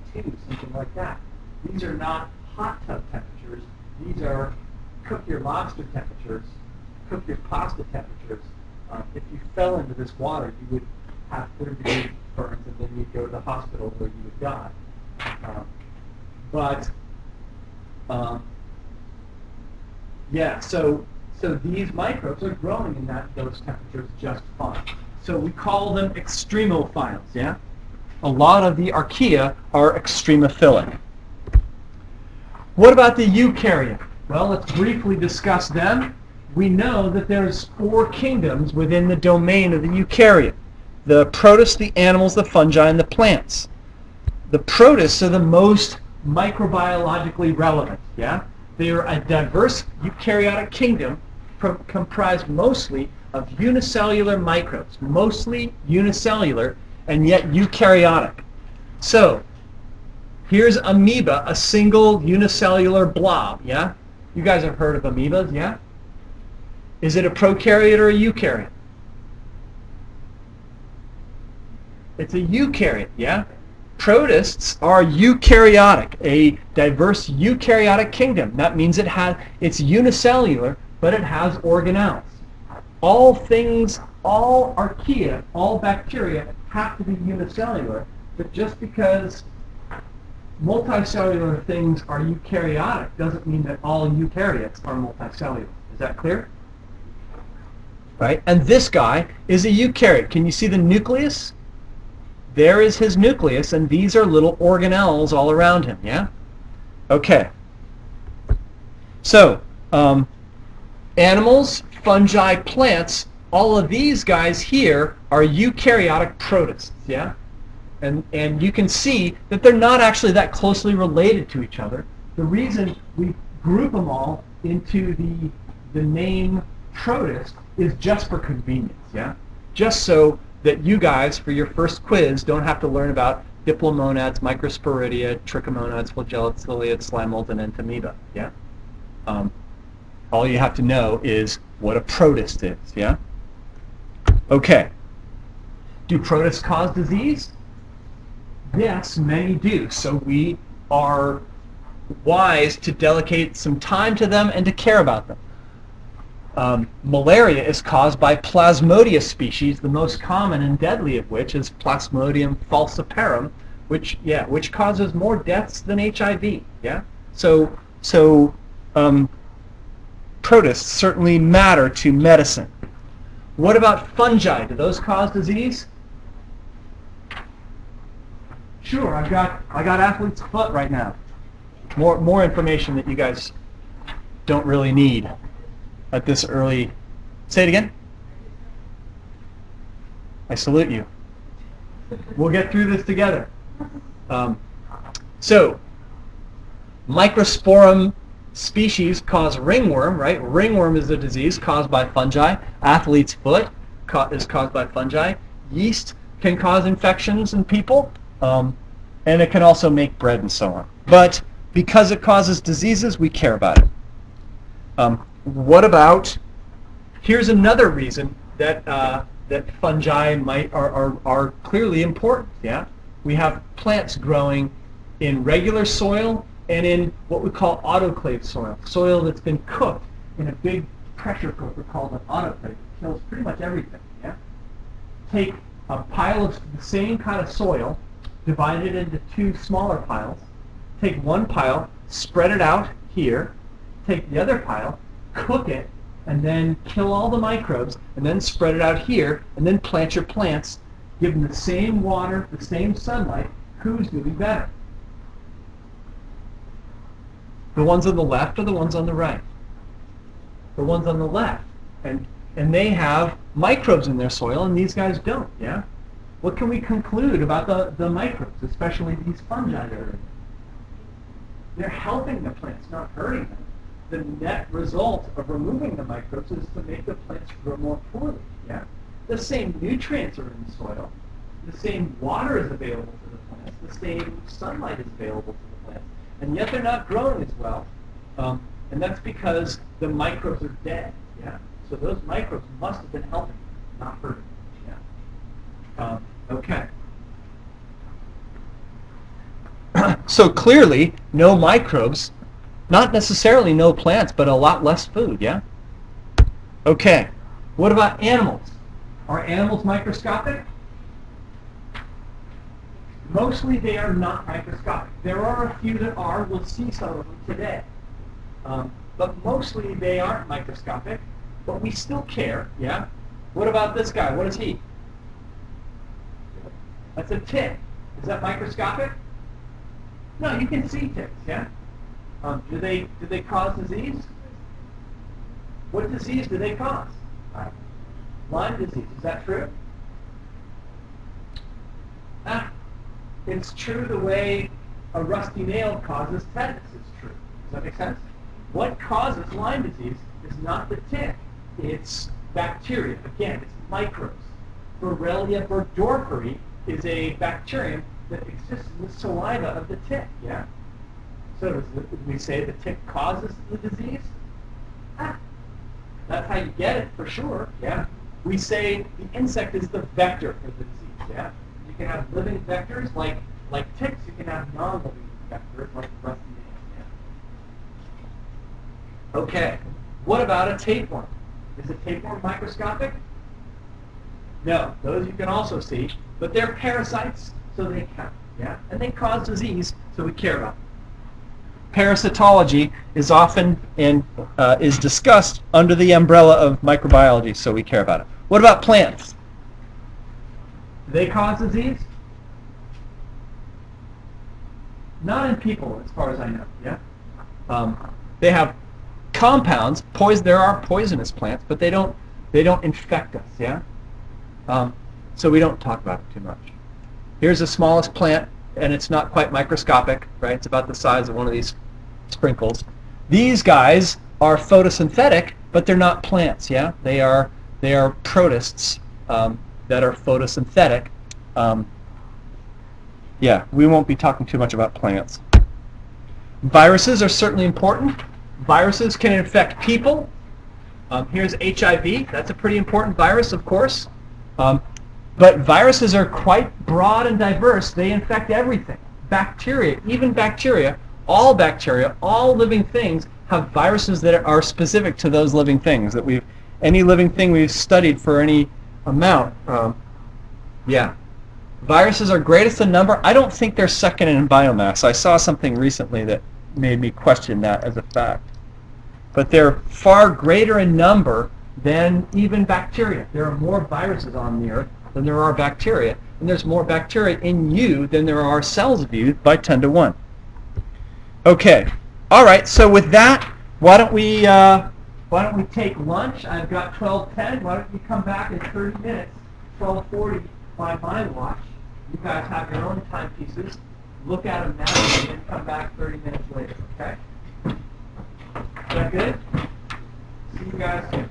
something like that. These are not hot tub temperatures. These are cook your lobster temperatures, cook your pasta temperatures. If you fell into this water, you would have 30-degree burns, and then you'd go to the hospital where you would die. Yeah, so these microbes are growing in those temperatures just fine. So we call them extremophiles, yeah? A lot of the archaea are extremophilic. What about the eukarya? Well, let's briefly discuss them. We know that there's 4 kingdoms within the domain of the eukarya. The protists, the animals, the fungi, and the plants. The protists are the most microbiologically relevant, yeah? They are a diverse eukaryotic kingdom comprised mostly of unicellular microbes, mostly unicellular, and yet eukaryotic. So, here's amoeba, a single unicellular blob, yeah? You guys have heard of amoebas, yeah? Is it a prokaryote or a eukaryote? It's a eukaryote, yeah? Protists are eukaryotic, a diverse eukaryotic kingdom. That means it's unicellular, but it has organelles. All archaea, all bacteria have to be unicellular, but just because multicellular things are eukaryotic doesn't mean that all eukaryotes are multicellular. Is that clear? Right? And this guy is a eukaryote. Can you see the nucleus? There is his nucleus, and these are little organelles all around him, yeah? Okay. So, animals, fungi, plants, all of these guys here are eukaryotic protists, yeah? And you can see that they're not actually that closely related to each other. The reason we group them all into the name protist is just for convenience, yeah? Just so that you guys, for your first quiz, don't have to learn about diplomonads, microsporidia, trichomonads, flagellates, ciliates, slime mold, and entamoeba, yeah? All you have to know is what a protist is, yeah? Okay. Do protists cause disease? Yes, many do. So we are wise to dedicate some time to them and to care about them. Malaria is caused by Plasmodium species, the most common and deadly of which is Plasmodium falciparum, which causes more deaths than HIV. Yeah. So protists certainly matter to medicine. What about fungi? Do those cause disease? Sure. I got athlete's foot right now. More information that you guys don't really need at this early. Say it again. I salute you. We'll get through this together. So, Microsporum species cause ringworm, right? Ringworm is a disease caused by fungi. Athlete's foot is caused by fungi. Yeast can cause infections in people, and it can also make bread and so on. But because it causes diseases, we care about it. What about? Here's another reason that that fungi are clearly important. Yeah, we have plants growing in regular soil and in what we call autoclave soil that's been cooked in a big pressure cooker called an autoclave. It kills pretty much everything. Yeah, take a pile of the same kind of soil, divide it into 2 smaller piles. Take one pile, spread it out here, take the other pile, cook it, and then kill all the microbes, and then spread it out here, and then plant your plants, give them the same water, the same sunlight. Who's doing better? The ones on the left or the ones on the right? The ones on the left. And they have microbes in their soil, and these guys don't, yeah? What can we conclude about the microbes, especially these fungi that are in them? They're helping the plants, not hurting them. The net result of removing the microbes is to make the plants grow more poorly, yeah? The same nutrients are in the soil. The same water is available to the plants. The same sunlight is available to the plants. And yet they're not growing as well. And that's because the microbes are dead, yeah? So those microbes must have been helping them, not hurting them, yeah? Okay. So clearly, no microbes, not necessarily no plants, but a lot less food, yeah? Okay. What about animals? Are animals microscopic? Mostly they are not microscopic. There are a few that are. We'll see some of them today. But mostly they aren't microscopic, but we still care, yeah? What about this guy? What is he? That's a tick. Is that microscopic? No, you can see ticks, yeah? Do they cause disease? What disease do they cause? Lyme disease. Is that true? It's true the way a rusty nail causes tetanus is true. Does that make sense? What causes Lyme disease is not the tick. It's bacteria. Again, it's microbes. Borrelia burgdorferi is a bacterium that exists in the saliva of the tick, yeah? So does we say the tick causes the disease? That's how you get it, for sure, yeah? We say the insect is the vector for the disease, yeah? You can have living vectors like ticks. You can have non-living vectors like rusty nails, yeah? Okay. What about a tapeworm? Is a tapeworm microscopic? No. Those you can also see. But they're parasites, so they count, yeah? And they cause disease, so we care about them. Parasitology is often is discussed under the umbrella of microbiology, so we care about it. What about plants? Do they cause disease? Not in people, as far as I know. Yeah. They have compounds. There are poisonous plants, but they don't infect us. Yeah. So we don't talk about it too much. Here's the smallest plant, and it's not quite microscopic, right? It's about the size of one of these sprinkles. These guys are photosynthetic, but they're not plants. Yeah. They are protists that are photosynthetic. Yeah, we won't be talking too much about plants. Viruses are certainly important. Viruses can infect people. Here's HIV. That's a pretty important virus, of course. But viruses are quite broad and diverse. They infect everything. Bacteria, even bacteria, all living things have viruses that are specific to those living things. Any living thing we've studied for any amount. Yeah. Viruses are greatest in number. I don't think they're second in biomass. I saw something recently that made me question that as a fact. But they're far greater in number than even bacteria. There are more viruses on the earth than there are bacteria. And there's more bacteria in you than there are cells of you by 10 to 1. Okay. All right. So with that, why don't we take lunch? I've got 12:10. Why don't you come back in 30 minutes, 12:40 by my watch. You guys have your own timepieces. Look at them now and then come back 30 minutes later, okay? Is that good? See you guys soon.